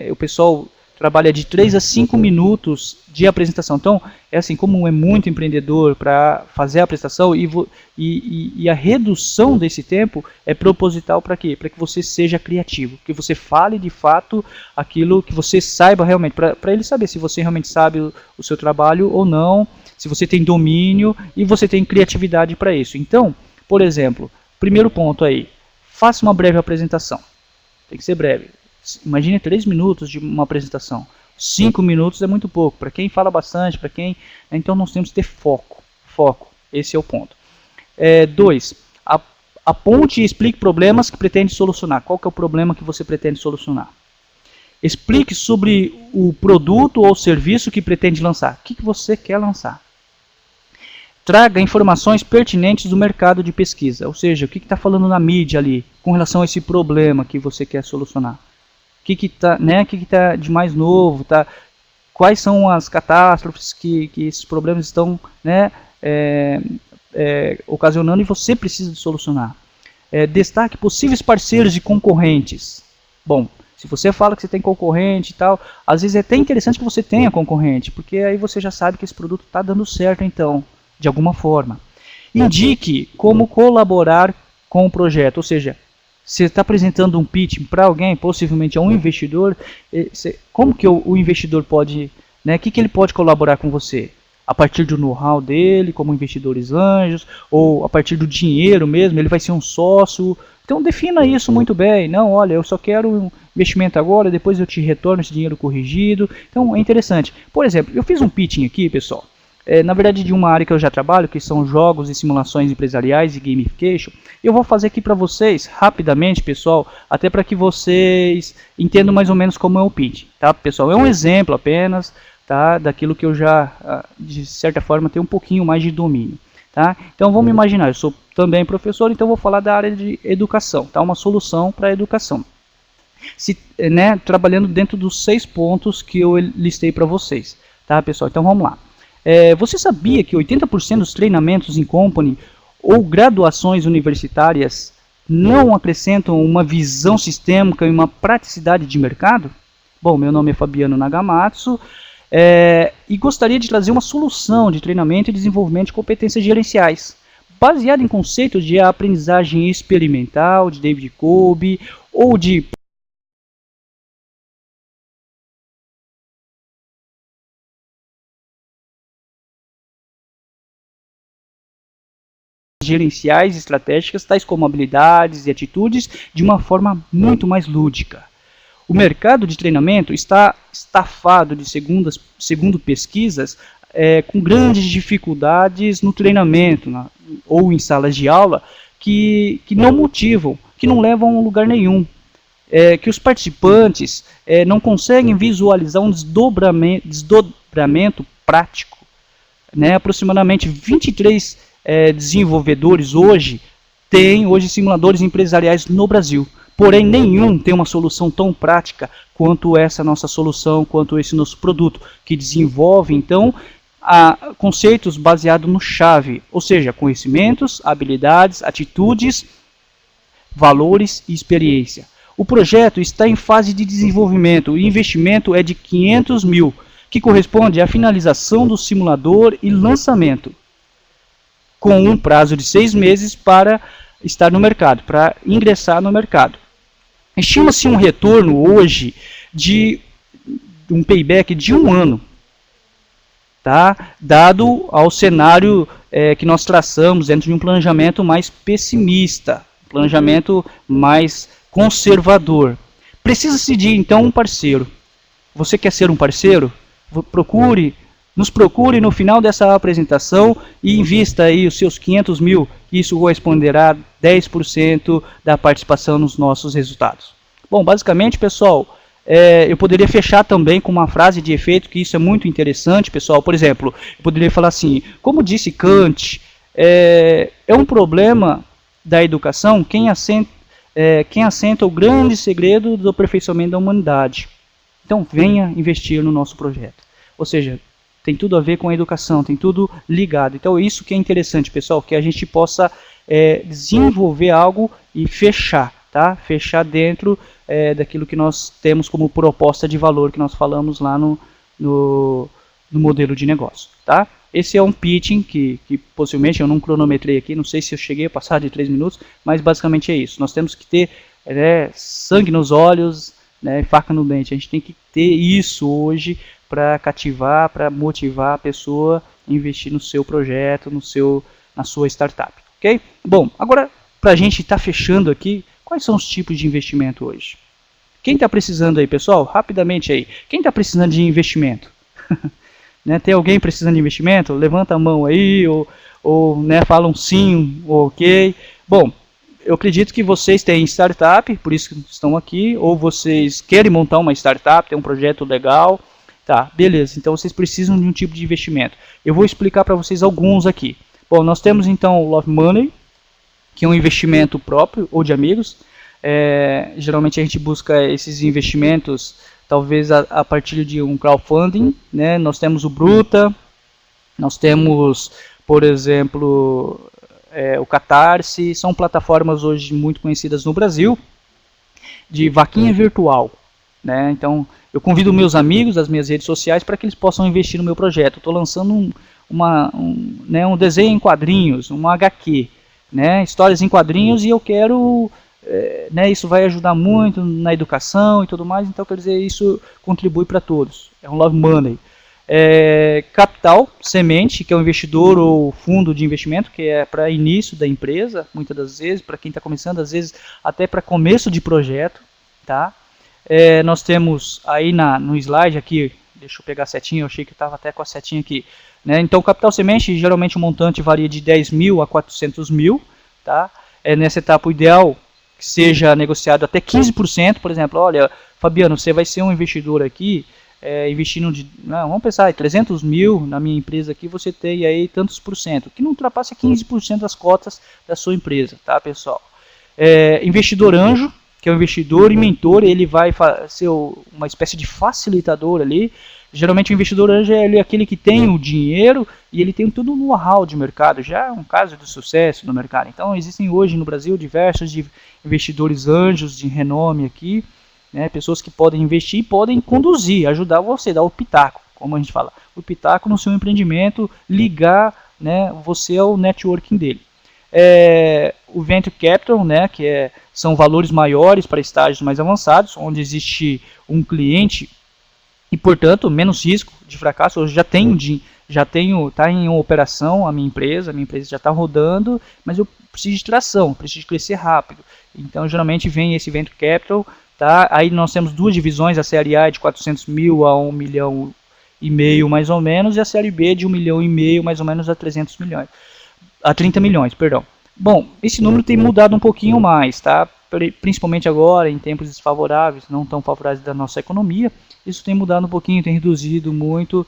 o pessoal trabalha de 3 a 5 minutos de apresentação. Então, assim, como é muito empreendedor para fazer a apresentação e a redução desse tempo é proposital para quê? Para que você seja criativo, que você fale de fato aquilo que você saiba realmente, para ele saber se você realmente sabe o seu trabalho ou não, se você tem domínio e você tem criatividade para isso. Então, por exemplo, primeiro ponto aí, faça uma breve apresentação. Tem que ser breve. Imagine 3 minutos de uma apresentação. 5 minutos é muito pouco. Para quem fala bastante, para quem... Então nós temos que ter foco. Foco. Esse é o ponto. 2. Aponte e explique problemas que pretende solucionar. Qual que é o problema que você pretende solucionar? Explique sobre o produto ou serviço que pretende lançar. O que você quer lançar? Traga informações pertinentes do mercado de pesquisa, ou seja, o que está falando na mídia ali com relação a esse problema que você quer solucionar. O que está de mais novo, quais são as catástrofes que esses problemas estão, né, ocasionando e você precisa de solucionar. Destaque possíveis parceiros e concorrentes. Bom, se você fala que você tem concorrente e tal, às vezes é até interessante que você tenha concorrente, porque aí você já sabe que esse produto está dando certo então, de alguma forma. Indique como colaborar com o projeto, ou seja, você está apresentando um pitch para alguém, possivelmente a um investidor, como que o investidor pode, né, o que ele pode colaborar com você? a partir do know-how dele, como investidores anjos, ou a partir do dinheiro mesmo, ele vai ser um sócio. Então defina isso muito bem. Não, olha, eu só quero um investimento agora, depois eu te retorno esse dinheiro corrigido. Então é interessante. Por exemplo, eu fiz um pitching aqui, pessoal. Na verdade, de uma área que eu já trabalho, que são jogos e simulações empresariais e gamification. Eu vou fazer aqui para vocês, rapidamente, pessoal, até para que vocês entendam mais ou menos como é o pitch, tá, pessoal? É um exemplo apenas, tá, daquilo que eu já, de certa forma, tenho um pouquinho mais de domínio, tá? Então, vamos imaginar, eu sou também professor, então vou falar da área de educação, tá? Uma solução para a educação. Trabalhando dentro dos 6 pontos que eu listei para vocês, tá, pessoal? Então, vamos lá. Você sabia que 80% dos treinamentos em company ou graduações universitárias não acrescentam uma visão sistêmica e uma praticidade de mercado? Bom, meu nome é Fabiano Nagamatsu e gostaria de trazer uma solução de treinamento e desenvolvimento de competências gerenciais, baseada em conceitos de aprendizagem experimental, de David Kolbe ou de gerenciais estratégicas, tais como habilidades e atitudes, de uma forma muito mais lúdica. O mercado de treinamento está estafado, segundo pesquisas, com grandes dificuldades no treinamento ou em salas de aula que não motivam, que não levam a lugar nenhum. Que os participantes não conseguem visualizar um desdobramento prático. Aproximadamente 23 desenvolvedores têm simuladores empresariais no Brasil. Porém, nenhum tem uma solução tão prática quanto essa nossa solução, quanto esse nosso produto, que desenvolve, então, conceitos baseados no chave, ou seja, conhecimentos, habilidades, atitudes, valores e experiência. O projeto está em fase de desenvolvimento, o investimento é de 500 mil, que corresponde à finalização do simulador e lançamento, com um prazo de 6 meses para estar no mercado, para ingressar no mercado. Estima-se um retorno hoje de um payback de 1 ano, tá? Dado ao cenário que nós traçamos dentro de um planejamento mais pessimista, um planejamento mais conservador. Precisa-se de, então, um parceiro. Você quer ser um parceiro? Nos procure no final dessa apresentação e invista aí os seus 500 mil, isso corresponderá a 10% da participação nos nossos resultados. Bom, basicamente, pessoal, eu poderia fechar também com uma frase de efeito, que isso é muito interessante, pessoal. Por exemplo, eu poderia falar assim, como disse Kant, é um problema da educação quem assenta o grande segredo do aperfeiçoamento da humanidade. Então, venha investir no nosso projeto. Ou seja, tem tudo a ver com a educação, tem tudo ligado. Então, isso que é interessante, pessoal, que a gente possa desenvolver algo e fechar, tá? Fechar dentro daquilo que nós temos como proposta de valor que nós falamos lá no modelo de negócio, tá? Esse é um pitching que possivelmente eu não cronometrei aqui, não sei se eu cheguei a passar de 3 minutos, mas basicamente é isso. Nós temos que ter sangue nos olhos, faca no dente. A gente tem que ter isso hoje para cativar, para motivar a pessoa a investir no seu projeto, na sua startup, ok? Bom, agora para a gente estar fechando aqui, quais são os tipos de investimento hoje? Quem está precisando aí, pessoal? Rapidamente aí. Quem está precisando de investimento? Tem alguém precisando de investimento? Levanta a mão aí, ou fala um sim, ou ok. Bom, eu acredito que vocês têm startup, por isso que estão aqui, ou vocês querem montar uma startup, tem um projeto legal. Tá, beleza, então vocês precisam de um tipo de investimento. Eu vou explicar para vocês alguns aqui. Bom, nós temos então o Love Money, que é um investimento próprio ou de amigos. Geralmente a gente busca esses investimentos talvez a partir de um crowdfunding. Nós temos o Bruta, nós temos, por exemplo, o Catarse. São plataformas hoje muito conhecidas no Brasil de vaquinha virtual. Então, eu convido meus amigos das minhas redes sociais para que eles possam investir no meu projeto. Estou lançando um desenho em quadrinhos, uma HQ, histórias em quadrinhos, e eu quero, isso vai ajudar muito na educação e tudo mais, então quer dizer, isso contribui para todos. É um Love Money. Capital semente, que é o investidor ou fundo de investimento, que é para início da empresa, muitas das vezes, para quem está começando, às vezes até para começo de projeto, tá? Nós temos aí no slide aqui, deixa eu pegar a setinha, eu achei que estava até com a setinha aqui, né? Então, capital semente, geralmente o montante varia de 10 mil a 400 mil, tá? Nessa etapa, o ideal que seja negociado até 15%, por exemplo, olha, Fabiano, você vai ser um investidor aqui, investindo vamos pensar, 300 mil na minha empresa aqui, você tem aí tantos por cento, que não ultrapasse 15% das cotas da sua empresa, tá, pessoal? Investidor anjo, que é o investidor e mentor, ele vai ser uma espécie de facilitador ali. Geralmente o investidor anjo é aquele que tem o dinheiro e ele tem todo o know-how de mercado, já é um caso de sucesso no mercado. Então existem hoje no Brasil diversos investidores anjos de renome aqui, né, pessoas que podem investir e podem conduzir, ajudar você, dar o pitaco, como a gente fala, o pitaco no seu empreendimento, ligar, né, você ao networking dele. O Venture Capital, né, que são valores maiores para estágios mais avançados, onde existe um cliente e, portanto, menos risco de fracasso. Eu já tenho, está em operação a minha empresa já está rodando, mas eu preciso de tração, preciso de crescer rápido. Então, geralmente vem esse Venture Capital, tá? Aí nós temos duas divisões, a série A é de 400 mil a 1 milhão e meio mais ou menos, e a série B de 1 milhão e meio mais ou menos a 300 milhões. A 30 milhões, perdão. Bom, esse número tem mudado um pouquinho mais, tá? Principalmente agora, em tempos desfavoráveis, não tão favoráveis da nossa economia, isso tem mudado um pouquinho, tem reduzido muito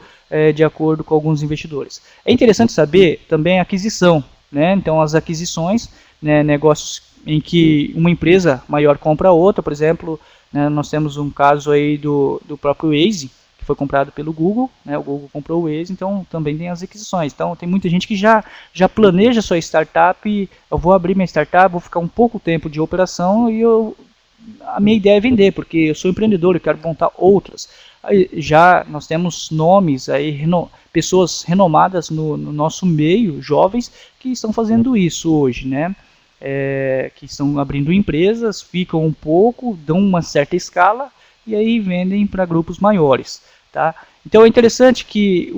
de acordo com alguns investidores. É interessante saber também a aquisição, né? Então, as aquisições, né, negócios em que uma empresa maior compra outra, por exemplo, né, nós temos um caso aí do próprio Waze, que foi comprado pelo Google, né, o Google comprou o Waze, então também tem as aquisições. Então tem muita gente que já planeja sua startup, eu vou abrir minha startup, vou ficar um pouco tempo de operação e a minha ideia é vender, porque eu sou empreendedor, eu quero montar outras. Aí, já nós temos nomes aí, pessoas renomadas no nosso meio, jovens, que estão fazendo isso hoje, né? Que estão abrindo empresas, ficam um pouco, dão uma certa escala e aí vendem para grupos maiores. Tá? Então é interessante que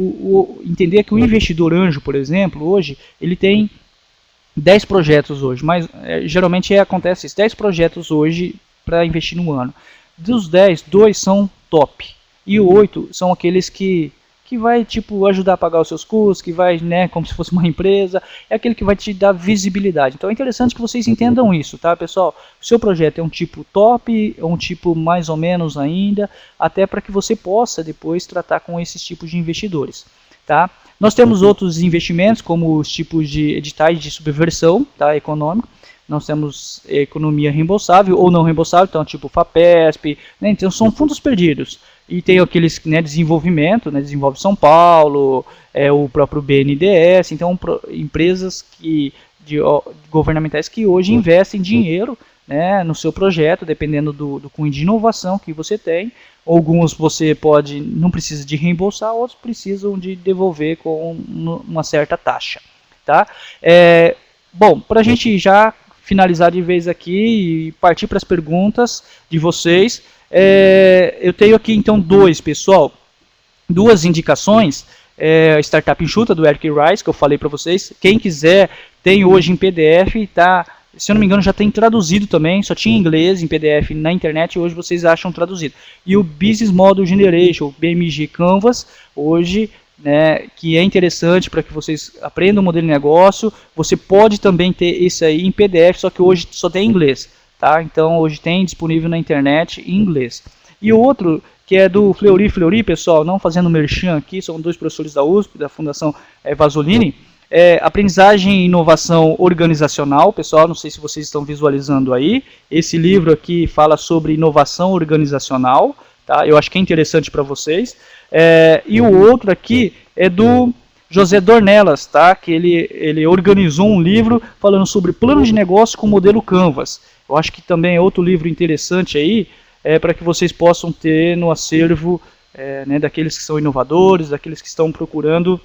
entender que o investidor anjo, por exemplo, hoje, ele tem 10 projetos hoje, mas geralmente acontece isso, 10 projetos hoje para investir no ano. Dos 10, 2 são top, e 8 são aqueles que vai tipo ajudar a pagar os seus custos, que vai, né, como se fosse uma empresa, é aquele que vai te dar visibilidade. Então é interessante que vocês entendam isso, tá, pessoal? O seu projeto é um tipo top, é um tipo mais ou menos ainda, até para que você possa depois tratar com esses tipos de investidores, tá? Nós temos outros investimentos, como os tipos de editais de subversão, tá, econômico. Nós temos economia reembolsável ou não reembolsável, então tipo FAPESP, né, então são fundos perdidos. E tem aqueles, né, desenvolvimento, né, Desenvolve São Paulo, o próprio BNDES, então empresas governamentais que hoje investem dinheiro, né, no seu projeto, dependendo do cunho de inovação que você tem. Alguns você não precisa de reembolsar, outros precisam de devolver com uma certa taxa. Tá? Bom, para a gente já finalizar de vez aqui e partir para as perguntas de vocês, eu tenho aqui então duas indicações. A Startup Enxuta, do Eric Rice, que eu falei para vocês. Quem quiser, tem hoje em PDF, tá? Se eu não me engano já tem traduzido também, só tinha em inglês, em PDF na internet, e hoje vocês acham traduzido. E o Business Model Generation, o BMG Canvas, hoje, né, que é interessante para que vocês aprendam o modelo de negócio. Você pode também ter esse aí em PDF, só que hoje só tem em inglês, tá? Então hoje tem disponível na internet em inglês. E o outro, que é do Fleury, pessoal, não fazendo merchan aqui, são 2 professores da USP, da Fundação Vasolini, Aprendizagem e Inovação Organizacional, pessoal, não sei se vocês estão visualizando aí, esse livro aqui fala sobre inovação organizacional, tá? Eu acho que é interessante para vocês. E o outro aqui é do José Dornelas, tá? Que ele organizou um livro falando sobre plano de negócio com modelo Canvas. Eu acho que também é outro livro interessante aí, para que vocês possam ter no acervo, né, daqueles que são inovadores, daqueles que estão procurando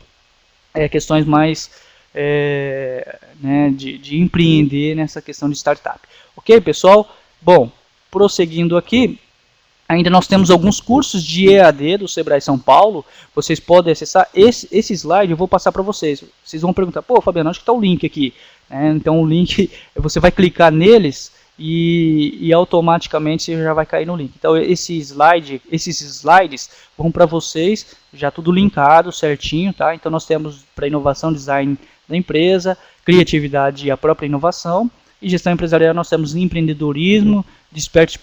questões mais né, de empreender nessa questão de startup. Ok, pessoal? Bom, prosseguindo aqui, Ainda nós temos alguns cursos de EAD do Sebrae São Paulo, vocês podem acessar. Esse slide eu vou passar para vocês. Vocês vão perguntar, pô, Fabiano, onde que está o link aqui? Então o link, você vai clicar neles e automaticamente você já vai cair no link. Então esses slides vão para vocês, já tudo linkado, certinho, tá? Então nós temos para inovação, design da empresa, criatividade e a própria inovação. E gestão empresarial nós temos empreendedorismo, desperte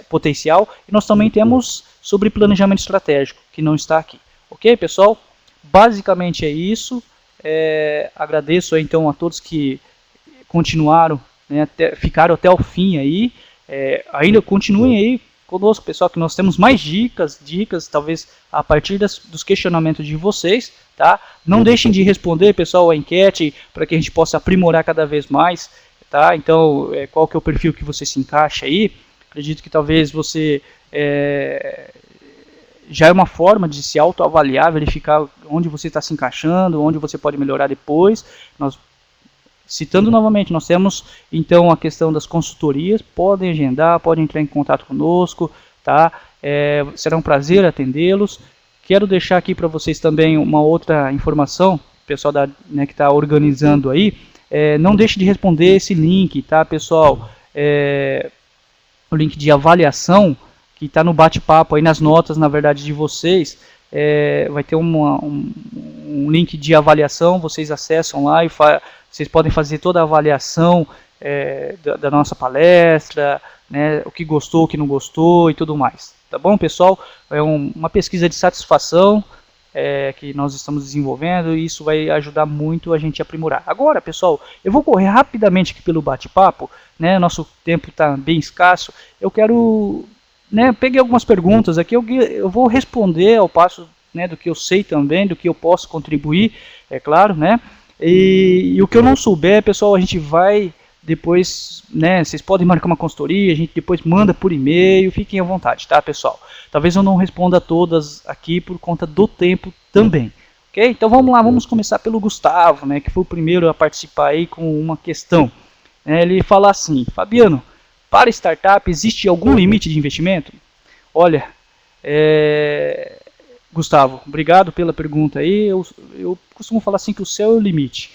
potencial, e nós também temos sobre planejamento estratégico, que não está aqui. Ok, pessoal? Basicamente é isso. Agradeço aí, então a todos que continuaram, né, ficaram até o fim aí. Ainda continuem aí conosco, pessoal, que nós temos mais dicas, talvez a partir dos questionamentos de vocês, tá? Não deixem de responder, pessoal, a enquete, para que a gente possa aprimorar cada vez mais. Tá? Então, qual que é o perfil que você se encaixa aí? Acredito que talvez você já é uma forma de se autoavaliar, verificar onde você está se encaixando, onde você pode melhorar depois. Citando novamente, nós temos então a questão das consultorias, podem agendar, podem entrar em contato conosco, tá? Será um prazer atendê-los. Quero deixar aqui para vocês também uma outra informação, o pessoal que está organizando aí. Não deixe de responder esse link, tá, pessoal? O link de avaliação que está no bate-papo aí nas notas, na verdade, de vocês. Vai ter um link de avaliação, vocês acessam lá e vocês podem fazer toda a avaliação da nossa palestra, né, o que gostou, o que não gostou e tudo mais. Tá bom, pessoal? É uma pesquisa de satisfação que nós estamos desenvolvendo, e isso vai ajudar muito a gente a aprimorar. Agora, pessoal, eu vou correr rapidamente aqui pelo bate-papo, né? Nosso tempo está bem escasso. Eu quero, peguei algumas perguntas aqui, eu vou responder ao passo, do que eu sei também, do que eu posso contribuir, é claro, né? E o que eu não souber, pessoal, a gente vai depois, vocês podem marcar uma consultoria, a gente depois manda por e-mail, fiquem à vontade, tá, pessoal? Talvez eu não responda a todas aqui por conta do tempo também, ok? Então vamos lá, vamos começar pelo Gustavo, que foi o primeiro a participar aí com uma questão. Ele fala assim: Fabiano, para startup existe algum limite de investimento? Olha, Gustavo, obrigado pela pergunta aí. Eu costumo falar assim que o céu é o limite.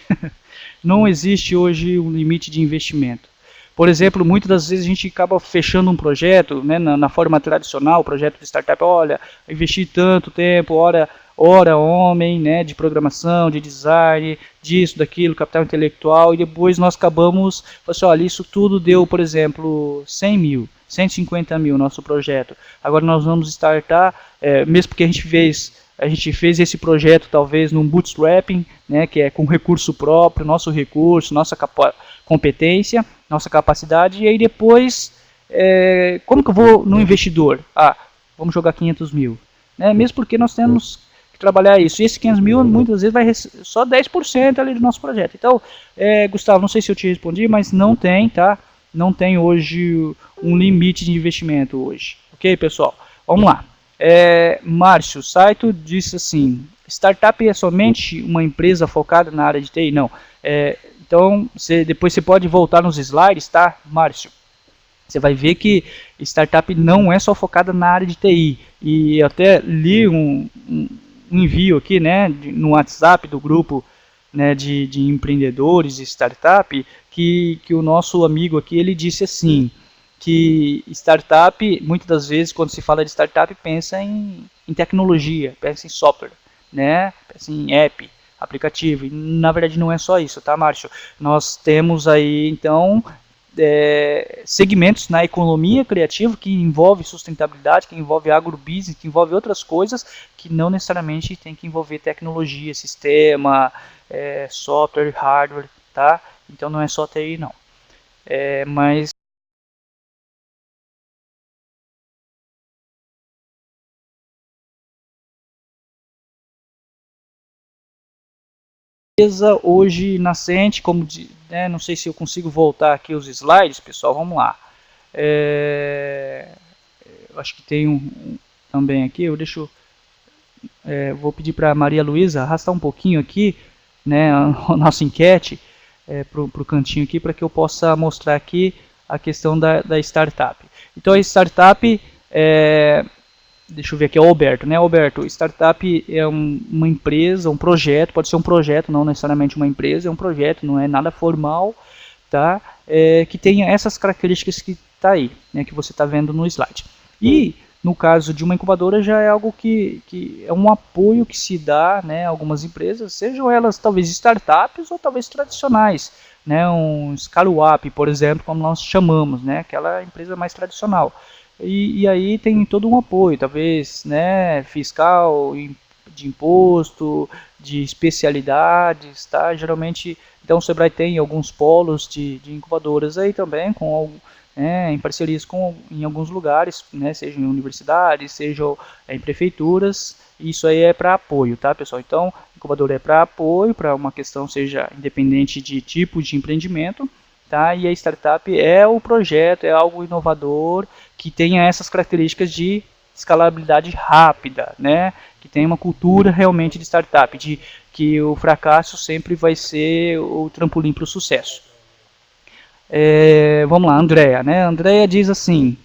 Não existe hoje um limite de investimento. Por exemplo, muitas das vezes a gente acaba fechando um projeto, na forma tradicional, projeto de startup, olha, investi tanto tempo, hora homem, de programação, de design, disso, daquilo, capital intelectual, e depois nós acabamos, assim, olha, isso tudo deu, por exemplo, 100 mil, 150 mil nosso projeto. Agora nós vamos startar, mesmo porque a gente fez esse projeto talvez num bootstrapping, que é com recurso próprio, nosso recurso, nossa competência, nossa capacidade, e aí depois, como que eu vou no investidor? Vamos jogar 500 mil. Mesmo porque nós temos que trabalhar isso. E esses 500 mil muitas vezes vai só 10% ali do nosso projeto. Então, Gustavo, não sei se eu te respondi, mas não tem, tá? Não tem hoje um limite de investimento hoje. Ok, pessoal? Vamos lá. Márcio Saito disse assim: startup é somente uma empresa focada na área de TI? Não. Então, depois você pode voltar nos slides, tá, Márcio? Você vai ver que startup não é só focada na área de TI. E eu até li um envio aqui, no WhatsApp do grupo, de empreendedores e startup, que o nosso amigo aqui, ele disse assim, que startup, muitas das vezes, quando se fala de startup, pensa em tecnologia, pensa em software, pensa em app, aplicativo, e na verdade não é só isso, tá, Márcio? Nós temos aí, então, segmentos na economia criativa que envolve sustentabilidade, que envolve agrobusiness, que envolve outras coisas que não necessariamente tem que envolver tecnologia, sistema, software, hardware, tá? Então não é só TI não. Mas hoje nascente, como não sei se eu consigo voltar aqui os slides, pessoal, vamos lá. Eu acho que tem também aqui, vou pedir para a Maria Luísa arrastar um pouquinho aqui, a nossa enquete para o cantinho aqui, para que eu possa mostrar aqui a questão da startup. Então a startup, Deixa eu ver aqui, é o Alberto, né? Alberto, startup é uma empresa, um projeto, pode ser um projeto, não necessariamente uma empresa, é um projeto, não é nada formal, tá? Que tenha essas características que está aí, né? Que você está vendo no slide. E no caso de uma incubadora já é algo que é um apoio que se dá, né, a algumas empresas, sejam elas talvez startups ou talvez tradicionais, né, um scale-up, por exemplo, como nós chamamos, né, aquela empresa mais tradicional. E aí tem todo um apoio, talvez, né, fiscal, de imposto, de especialidades, tá? Geralmente, então o Sebrae tem alguns polos de incubadoras aí também, em parcerias em alguns lugares, né, seja em universidades, seja em prefeituras. Isso aí é para apoio, tá, pessoal? Então, incubadora é para apoio, para uma questão seja independente de tipo de empreendimento, tá? E a startup é o projeto, é algo inovador que tenha essas características de escalabilidade rápida, né? Que tenha uma cultura realmente de startup, de que o fracasso sempre vai ser o trampolim para o sucesso. Vamos lá, Andrea, né? Andrea diz assim,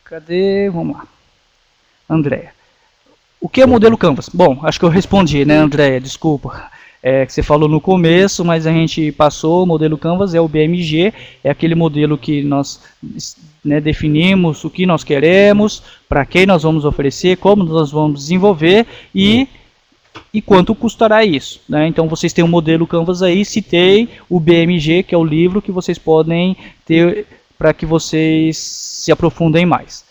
cadê? Vamos lá, Andrea. O que é o modelo Canvas? Bom, acho que eu respondi, né, Andrea? Desculpa. Que você falou no começo, mas a gente passou. O modelo Canvas é o BMG, é aquele modelo que nós, né, definimos o que nós queremos, para quem nós vamos oferecer, como nós vamos desenvolver e quanto custará isso, né? Então vocês têm um modelo Canvas aí, citei o BMG, que é o livro que vocês podem ter para que vocês se aprofundem mais.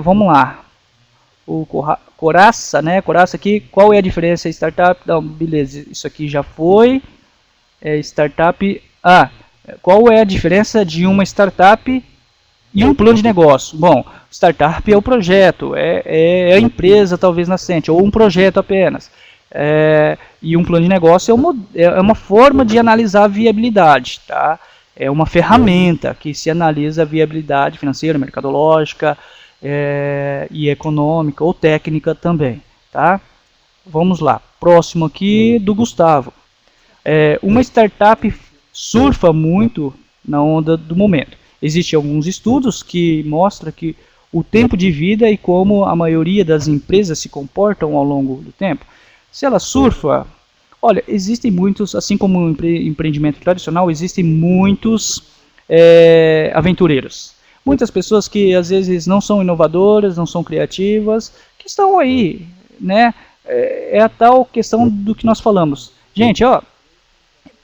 Vamos lá. O Coraça, né? Coraça aqui, qual é a diferença startup? Não, beleza, isso aqui já foi. Startup. Qual é a diferença de uma startup e um plano de negócio? Bom, startup é o projeto, é a empresa talvez nascente, ou um projeto apenas. E um plano de negócio é uma forma de analisar a viabilidade, tá? É uma ferramenta que se analisa a viabilidade financeira, mercadológica, e econômica ou técnica também, tá? Vamos lá, próximo aqui do Gustavo. Uma startup surfa muito na onda do momento. Existem alguns estudos que mostram que o tempo de vida e como a maioria das empresas se comportam ao longo do tempo. Se ela surfa, olha, existem muitos, assim como um empreendimento tradicional, existem muitos aventureiros. Muitas pessoas que às vezes não são inovadoras, não são criativas, que estão aí, né? É a tal questão do que nós falamos. Gente,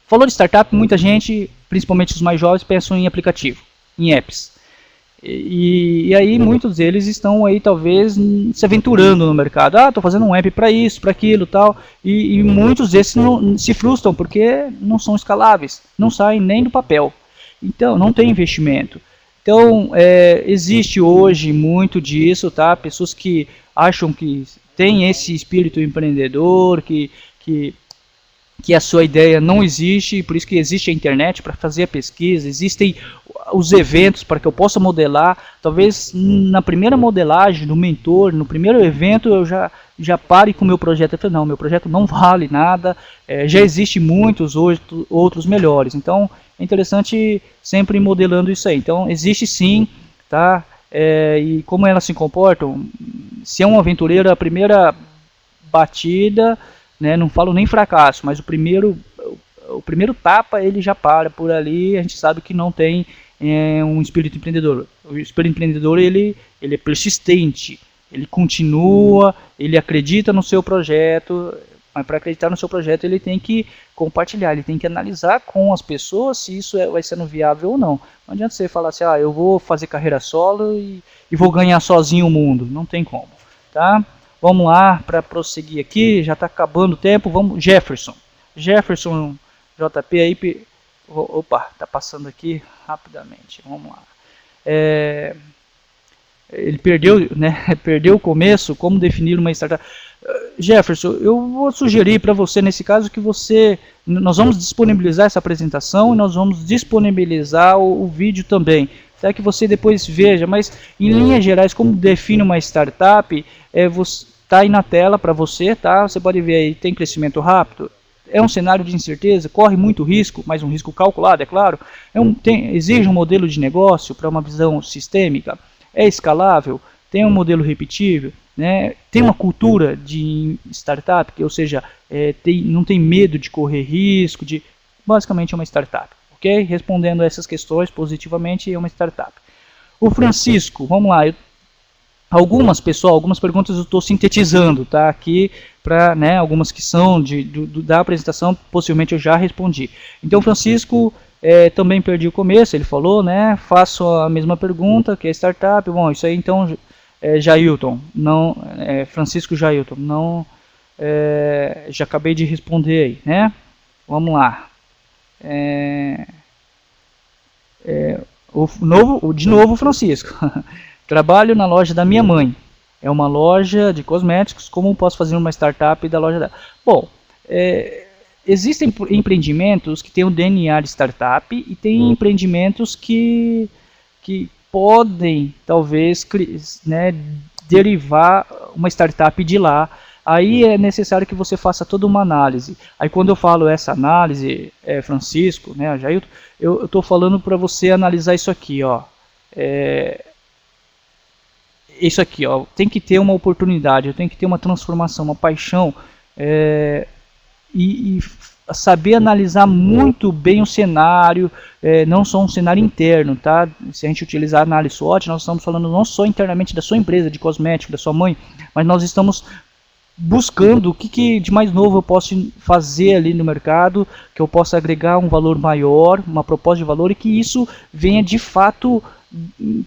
falou de startup, muita gente, principalmente os mais jovens, pensam em aplicativo, em apps. E aí muitos deles estão aí talvez se aventurando no mercado. Estou fazendo um app para isso, para aquilo, tal. E muitos desses se frustram porque não são escaláveis, não saem nem do papel. Então não tem investimento. Então, existe hoje muito disso, tá? Pessoas que acham que tem esse espírito empreendedor, que a sua ideia não existe, por isso que existe a internet para fazer a pesquisa, existem os eventos para que eu possa modelar. Talvez na primeira modelagem, no mentor, no primeiro evento, eu já pare com o meu projeto. Eu falei, não, meu projeto não vale nada, já existe muitos outros melhores. Então, é interessante sempre modelando isso aí. Então, existe sim, tá? E como elas se comportam, se é um aventureiro, a primeira batida, né, não falo nem fracasso, mas o primeiro tapa ele já para por ali. A gente sabe que não tem um espírito empreendedor. O espírito empreendedor ele é persistente, ele continua, ele acredita no seu projeto, mas para acreditar no seu projeto ele tem que compartilhar, ele tem que analisar com as pessoas se isso vai sendo viável ou não. Não adianta você falar assim, eu vou fazer carreira solo e vou ganhar sozinho o mundo, não tem como, tá? Vamos lá, para prosseguir aqui, já está acabando o tempo, vamos, Jefferson, JP aí, opa, está passando aqui rapidamente, vamos lá. Ele perdeu, né, perdeu o começo, como definir uma startup. Jefferson, eu vou sugerir para você, nesse caso, que nós vamos disponibilizar essa apresentação e nós vamos disponibilizar o vídeo também, para que você depois veja, mas em linhas gerais, como define uma startup, está aí na tela para você, tá? Você pode ver aí, tem crescimento rápido, é um cenário de incerteza, corre muito risco, mas um risco calculado, é claro. Exige um modelo de negócio para uma visão sistêmica, é escalável, tem um modelo repetível, né? Tem uma cultura de startup, ou seja, não tem medo de correr risco, basicamente é uma startup. Ok? Respondendo a essas questões positivamente, é uma startup. O Francisco, vamos lá. Algumas perguntas eu estou sintetizando, tá? Aqui para, né, algumas que são da apresentação, possivelmente eu já respondi. Então, Francisco, também perdi o começo, ele falou, né? Faço a mesma pergunta, que é startup. Bom, isso aí então, Jailton, não, Francisco Jailton, não, já acabei de responder aí, né? Vamos lá. De novo, Francisco. Trabalho na loja da minha mãe. É uma loja de cosméticos. Como posso fazer uma startup da loja dela? Bom, existem empreendimentos que têm o DNA de startup e tem empreendimentos que podem, talvez, né, derivar uma startup de lá. Aí é necessário que você faça toda uma análise. Aí quando eu falo essa análise, Francisco, né, Jailton, eu estou falando para você analisar isso aqui, ó. Isso aqui, ó, tem que ter uma oportunidade, tem que ter uma transformação, uma paixão, e saber analisar muito bem o cenário, não só um cenário interno, tá? Se a gente utilizar a análise SWOT, nós estamos falando não só internamente da sua empresa de cosmético, da sua mãe, mas nós estamos buscando o que de mais novo eu posso fazer ali no mercado, que eu possa agregar um valor maior, uma proposta de valor, e que isso venha de fato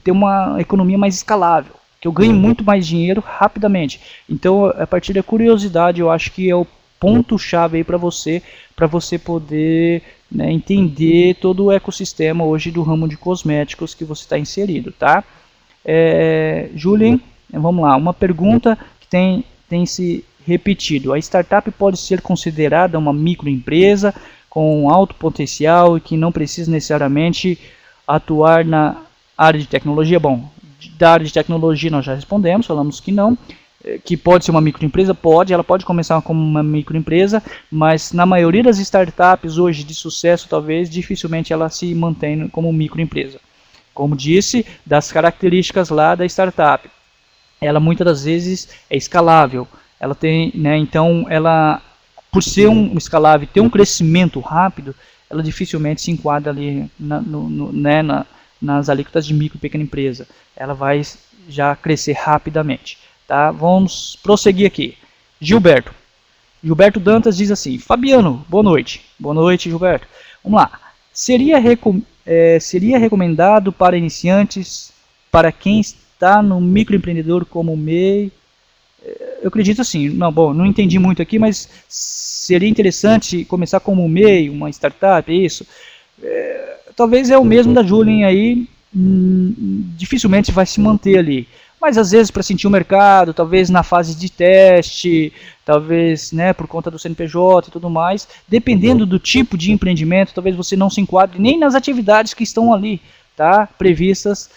ter uma economia mais escalável, que eu ganhe muito mais dinheiro rapidamente. Então, a partir da curiosidade, eu acho que é o ponto-chave aí para você poder, né, entender todo o ecossistema hoje do ramo de cosméticos que você está inserido, tá? Julien, vamos lá, uma pergunta que tem se repetido. A startup pode ser considerada uma microempresa com alto potencial e que não precisa necessariamente atuar na área de tecnologia? Bom, da área de tecnologia nós já respondemos, falamos que não. Que pode ser uma microempresa? Pode, ela pode começar como uma microempresa, mas na maioria das startups hoje de sucesso, talvez, dificilmente ela se mantém como microempresa. Como disse, das características lá da startup, ela muitas das vezes é escalável. Ela tem, né, então, ela, por ser um escalável e ter um crescimento rápido, ela dificilmente se enquadra ali nas alíquotas de micro e pequena empresa. Ela vai já crescer rapidamente. Tá? Vamos prosseguir aqui. Gilberto Dantas diz assim: Fabiano, boa noite. Boa noite, Gilberto. Vamos lá. Seria recomendado para iniciantes, para quem está no microempreendedor como MEI? Eu acredito assim, não entendi muito aqui, mas seria interessante começar como MEI, uma startup, isso. Talvez é o mesmo da Julien aí, dificilmente vai se manter ali. Mas às vezes para sentir o mercado, talvez na fase de teste, talvez, né, por conta do CNPJ e tudo mais, dependendo do tipo de empreendimento, talvez você não se enquadre nem nas atividades que estão ali, tá, previstas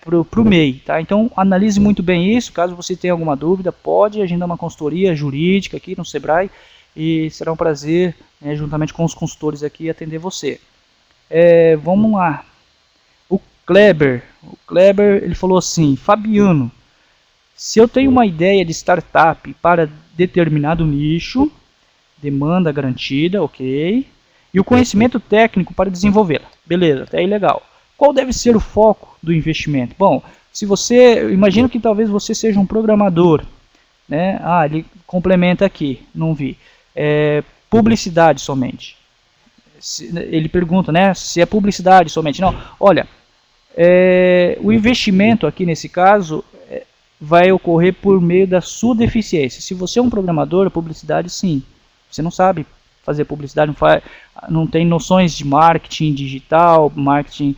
para o MEI. Tá? Então analise muito bem isso, caso você tenha alguma dúvida, pode agendar uma consultoria jurídica aqui no Sebrae, e será um prazer, né, juntamente com os consultores aqui, atender você. Vamos lá. O Kleber, ele falou assim: Fabiano, se eu tenho uma ideia de startup para determinado nicho, demanda garantida, ok, e o conhecimento técnico para desenvolvê-la, beleza, até aí legal. Qual deve ser o foco do investimento? Bom, eu imagino que talvez você seja um programador, né? Ele complementa aqui, não vi. Publicidade somente. Ele pergunta, né, se é publicidade somente. Não, olha, o investimento aqui nesse caso vai ocorrer por meio da sua deficiência. Se você é um programador, a publicidade sim. Você não sabe fazer publicidade, não tem noções de marketing digital, marketing,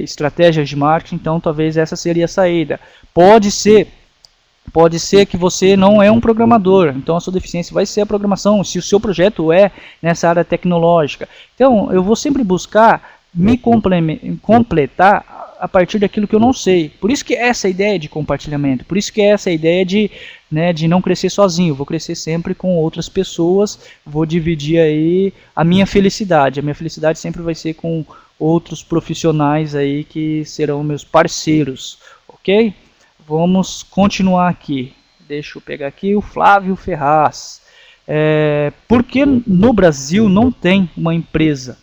estratégias de marketing, então talvez essa seria a saída. Pode ser que você não é um programador, então a sua deficiência vai ser a programação, se o seu projeto é nessa área tecnológica. Então eu vou sempre buscar me completar a partir daquilo que eu não sei. Por isso que é essa ideia de compartilhamento, por isso que é essa ideia de, né, de não crescer sozinho. Vou crescer sempre com outras pessoas, vou dividir aí a minha felicidade. A minha felicidade sempre vai ser com outros profissionais aí que serão meus parceiros, ok? Vamos continuar aqui. Deixa eu pegar aqui o Flávio Ferraz. Por que no Brasil não tem uma empresa?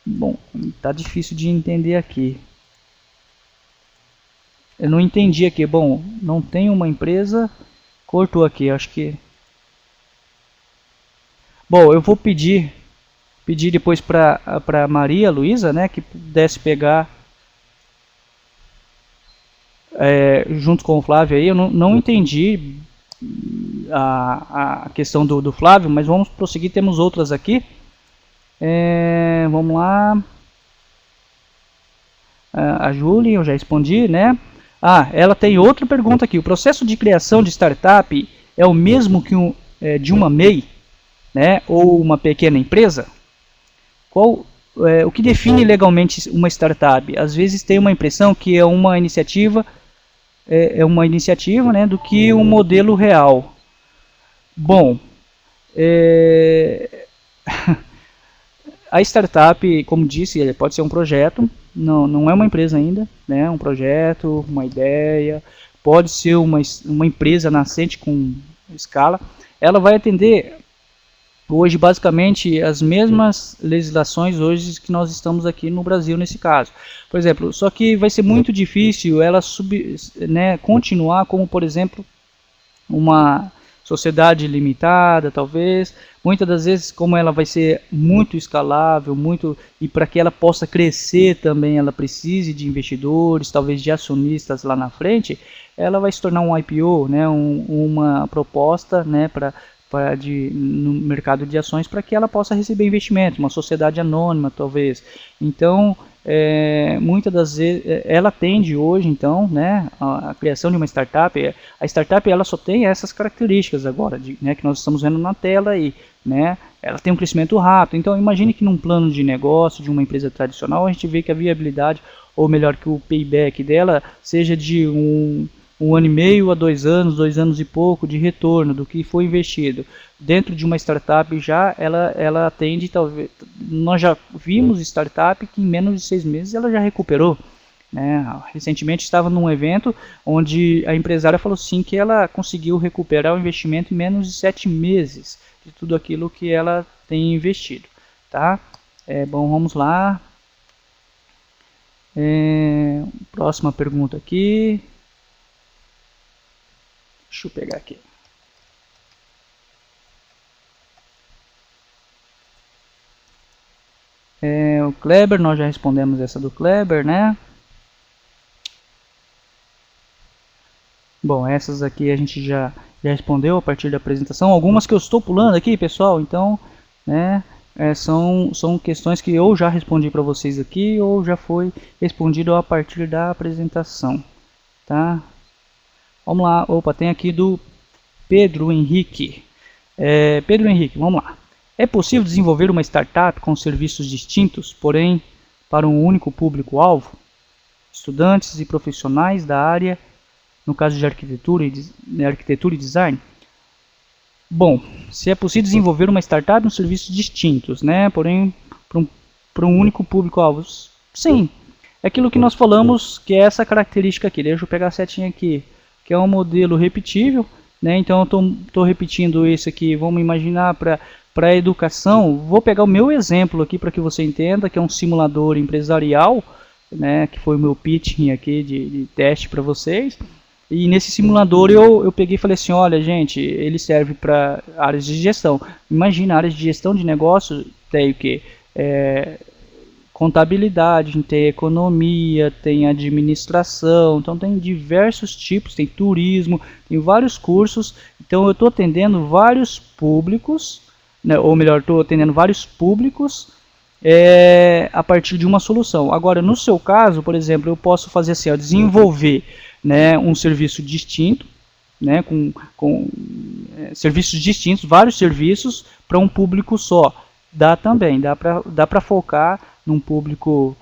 Bom, tá difícil de entender aqui. Eu não entendi aqui. Bom, não tem uma empresa. Cortou aqui, acho que. Bom, eu vou pedir depois para Maria Luísa, né, que pudesse pegar junto com o Flávio aí. Eu não entendi a questão do Flávio, mas vamos prosseguir. Temos outras aqui. Vamos lá. A Julie, eu já respondi, né? Ela tem outra pergunta aqui. O processo de criação de startup é o mesmo que de uma MEI, né? Ou uma pequena empresa? O que define legalmente uma startup? Às vezes tem uma impressão que é uma iniciativa, né, do que um modelo real. Bom, a startup, como disse, pode ser um projeto, não é uma empresa ainda, né? Um projeto, uma ideia, pode ser uma empresa nascente com escala. Ela vai atender hoje basicamente as mesmas legislações hoje que nós estamos aqui no Brasil nesse caso. Por exemplo, só que vai ser muito difícil ela continuar como, por exemplo, uma sociedade limitada, talvez. Muitas das vezes, como ela vai ser muito escalável, e para que ela possa crescer também, ela precise de investidores, talvez de acionistas lá na frente, ela vai se tornar um IPO, né, uma proposta, né, no mercado de ações, para que ela possa receber investimento, uma sociedade anônima, talvez. Então, muitas das vezes, ela tende hoje, então, né, a criação de uma startup. A startup ela só tem essas características agora, né, que nós estamos vendo na tela aí, né? Ela tem um crescimento rápido. Então, imagine que num plano de negócio de uma empresa tradicional, a gente vê que a viabilidade, ou melhor, que o payback dela seja de um ano e meio a 2 anos, 2 anos e pouco de retorno do que foi investido. Dentro de uma startup ela atende, talvez, nós já vimos startup que em menos de 6 meses ela já recuperou. Né? Recentemente estava num evento onde a empresária falou sim que ela conseguiu recuperar o investimento em menos de 7 meses de tudo aquilo que ela tem investido. Tá? Bom, vamos lá. Próxima pergunta aqui. Deixa eu pegar aqui. O Kleber, nós já respondemos essa do Kleber, né? Bom, essas aqui a gente já respondeu a partir da apresentação. Algumas que eu estou pulando aqui, pessoal, então, né, são questões que eu já respondi para vocês aqui ou já foi respondido a partir da apresentação, tá? Vamos lá, opa, tem aqui do Pedro Henrique. Pedro Henrique, vamos lá. É possível desenvolver uma startup com serviços distintos, porém para um único público-alvo? Estudantes e profissionais da área, no caso de arquitetura e design? Bom, se é possível desenvolver uma startup com serviços distintos, né, porém para um único público-alvo? Sim, é aquilo que nós falamos, que é essa característica aqui. Deixa eu pegar a setinha aqui, que é um modelo repetível, né? Então eu estou repetindo isso aqui. Vamos imaginar para a educação. Vou pegar o meu exemplo aqui para que você entenda, que é um simulador empresarial, né? Que foi o meu pitching aqui de teste para vocês. E nesse simulador eu peguei e falei assim, olha gente, ele serve para áreas de gestão. Imagina, áreas de gestão de negócio tem o que? Contabilidade, tem economia, tem administração, então tem diversos tipos, tem turismo, tem vários cursos. Então eu estou atendendo vários públicos, né, ou melhor, estou atendendo vários públicos a partir de uma solução. Agora, no seu caso, por exemplo, eu posso fazer assim, desenvolver, né, um serviço distinto, né, com serviços distintos, vários serviços para um público só. Dá também, dá para focar num público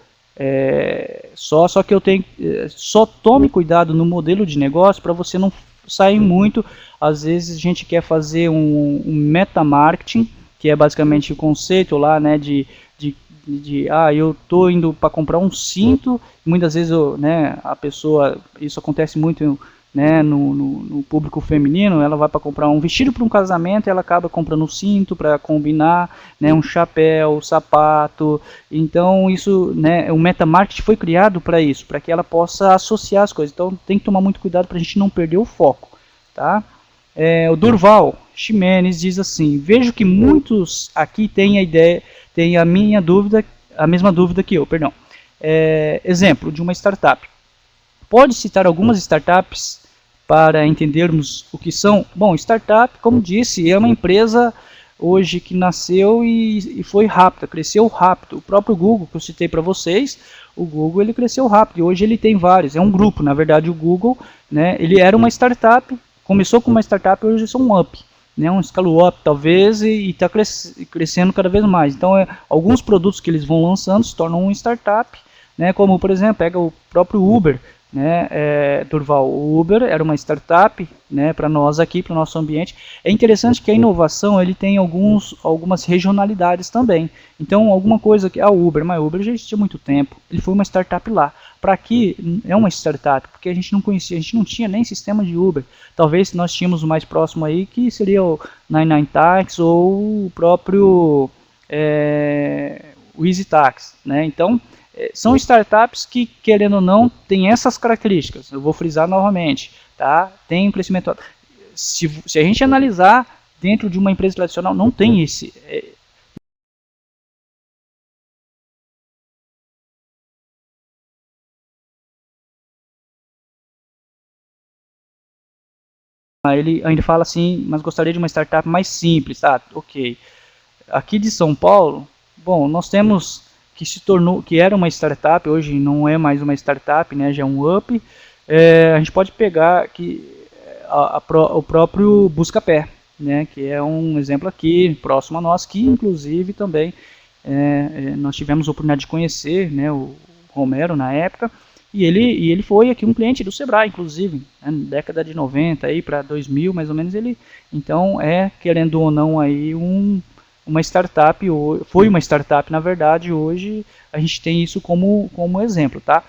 só que eu tenho, só tome cuidado no modelo de negócio para você não sair muito. Às vezes a gente quer fazer um meta-marketing, que é basicamente o conceito lá, né, eu tô indo para comprar um cinto, muitas vezes a pessoa, isso acontece muito, né, no público feminino, ela vai para comprar um vestido para um casamento e ela acaba comprando um cinto para combinar, né, um chapéu, sapato. Então isso, né, o metamarketing foi criado para isso, para que ela possa associar as coisas. Então tem que tomar muito cuidado para a gente não perder o foco, tá? O Durval Ximenes diz assim: vejo que muitos aqui têm a mesma dúvida que eu, perdão. Exemplo de uma startup. Pode citar algumas startups para entendermos o que são? Bom, startup, como disse, é uma empresa hoje que nasceu e foi rápida, cresceu rápido. O próprio Google, que eu citei para vocês, o Google ele cresceu rápido e hoje ele tem vários, é um grupo, na verdade o Google, né, ele era uma startup, começou com uma startup e hoje é um up, né, um scale-up talvez, e está crescendo cada vez mais. Então alguns produtos que eles vão lançando se tornam uma startup, né, como por exemplo, pega o próprio Uber, né, Durval, o Uber era uma startup, né, para nós aqui, para o nosso ambiente. É interessante que a inovação ele tem algumas regionalidades também. Então, alguma coisa que Uber, mas o Uber já existia há muito tempo. Ele foi uma startup lá. Para aqui é uma startup, porque a gente não conhecia, a gente não tinha nem sistema de Uber. Talvez nós tínhamos o mais próximo aí que seria o 99 Taxi ou o próprio o Easy Taxi, né? Então são startups que, querendo ou não, têm essas características. Eu vou frisar novamente, tá? Tem um crescimento. Se a gente analisar dentro de uma empresa tradicional, não tem esse. Ele ainda fala assim, mas gostaria de uma startup mais simples, tá? Ok. Aqui de São Paulo, bom, nós temos que era uma startup, hoje não é mais uma startup, né, já é um up. A gente pode pegar o próprio Buscapé, né, que é um exemplo aqui, próximo a nós, que inclusive também nós tivemos a oportunidade de conhecer, né, o Romero na época, e ele foi aqui um cliente do Sebrae, inclusive, né, na década de 90 aí para 2000, mais ou menos, então querendo ou não aí uma startup, foi uma startup na verdade, hoje a gente tem isso como exemplo, tá?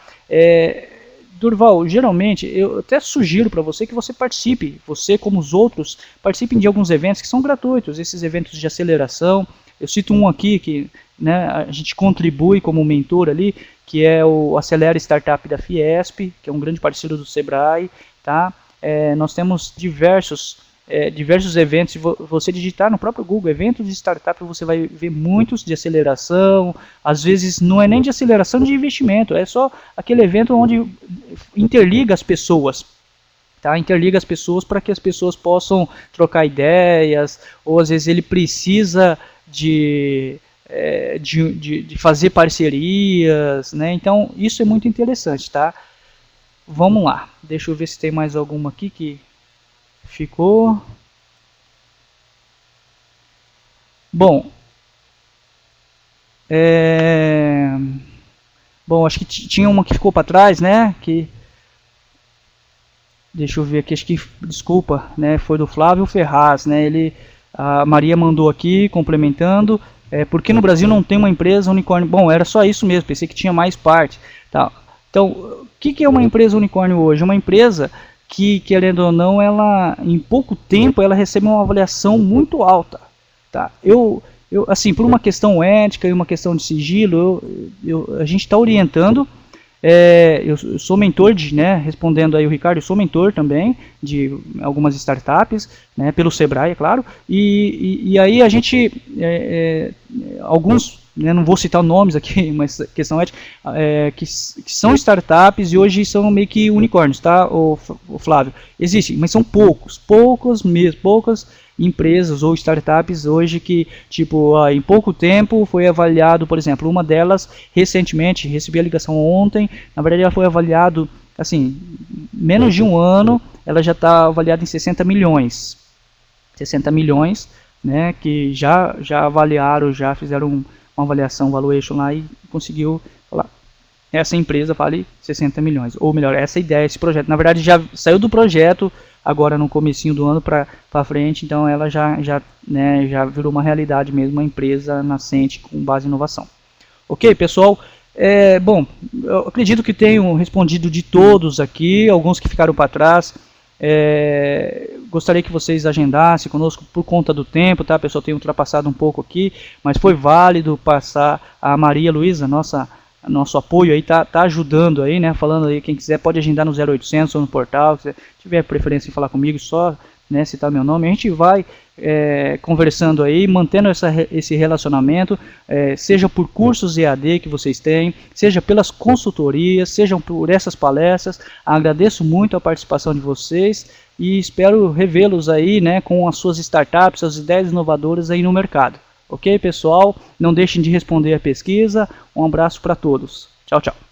Durval, geralmente eu até sugiro para você que você participe, você como os outros, participem de alguns eventos que são gratuitos, esses eventos de aceleração. Eu cito um aqui que, né, a gente contribui como mentor ali, que é o Acelera Startup da Fiesp, que é um grande parceiro do Sebrae, tá? Nós temos diversos eventos. Se você digitar no próprio Google eventos de startup, você vai ver muitos de aceleração. Às vezes não é nem de aceleração de investimento, é só aquele evento onde interliga as pessoas, tá? Interliga as pessoas para que as pessoas possam trocar ideias, ou às vezes ele precisa de fazer parcerias, né? Então isso é muito interessante, tá? Vamos lá, deixa eu ver se tem mais alguma aqui que ficou. Bom, acho que tinha uma que ficou para trás, né? Deixa eu ver aqui, acho que, desculpa, né? Foi do Flávio Ferraz, né? A Maria mandou aqui, complementando. Por que no Brasil não tem uma empresa unicórnio? Bom, era só isso mesmo, pensei que tinha mais parte. Tá. Então, o que é uma empresa unicórnio hoje? Uma empresa que, querendo ou não, ela em pouco tempo ela recebe uma avaliação muito alta, tá? Assim, por uma questão ética e uma questão de sigilo, a gente está orientando. Eu sou mentor né, respondendo aí o Ricardo, eu sou mentor também de algumas startups, né, pelo Sebrae, é claro, e aí a gente, alguns, né, não vou citar nomes aqui, mas questão ética, que são startups e hoje são meio que unicórnios, tá, o Flávio? Existem, mas são poucas empresas ou startups hoje que, tipo, em pouco tempo foi avaliado, por exemplo, uma delas recentemente, recebi a ligação ontem, na verdade ela foi avaliado, assim, menos de um ano, ela já está avaliada em 60 milhões, né, que já avaliaram, já fizeram uma avaliação, valuation lá e conseguiu falar, essa empresa vale 60 milhões, ou melhor, essa ideia, esse projeto, na verdade já saiu do projeto agora no comecinho do ano para frente, então ela já virou uma realidade mesmo, uma empresa nascente com base em inovação. Ok, pessoal? Bom, eu acredito que tenho respondido de todos aqui, alguns que ficaram para trás. Gostaria que vocês agendassem conosco por conta do tempo, tá, pessoal? Tenho ultrapassado um pouco aqui, mas foi válido passar. A Maria Luísa, nosso apoio aí, tá ajudando aí, né? Falando aí, quem quiser pode agendar no 0800 ou no portal, se tiver preferência em falar comigo, só, né, citar meu nome. A gente vai conversando aí, mantendo esse relacionamento, seja por cursos EAD que vocês têm, seja pelas consultorias, sejam por essas palestras. Agradeço muito a participação de vocês e espero revê-los aí, né, com as suas startups, as ideias inovadoras aí no mercado. Ok, pessoal? Não deixem de responder a pesquisa. Um abraço para todos. Tchau, tchau.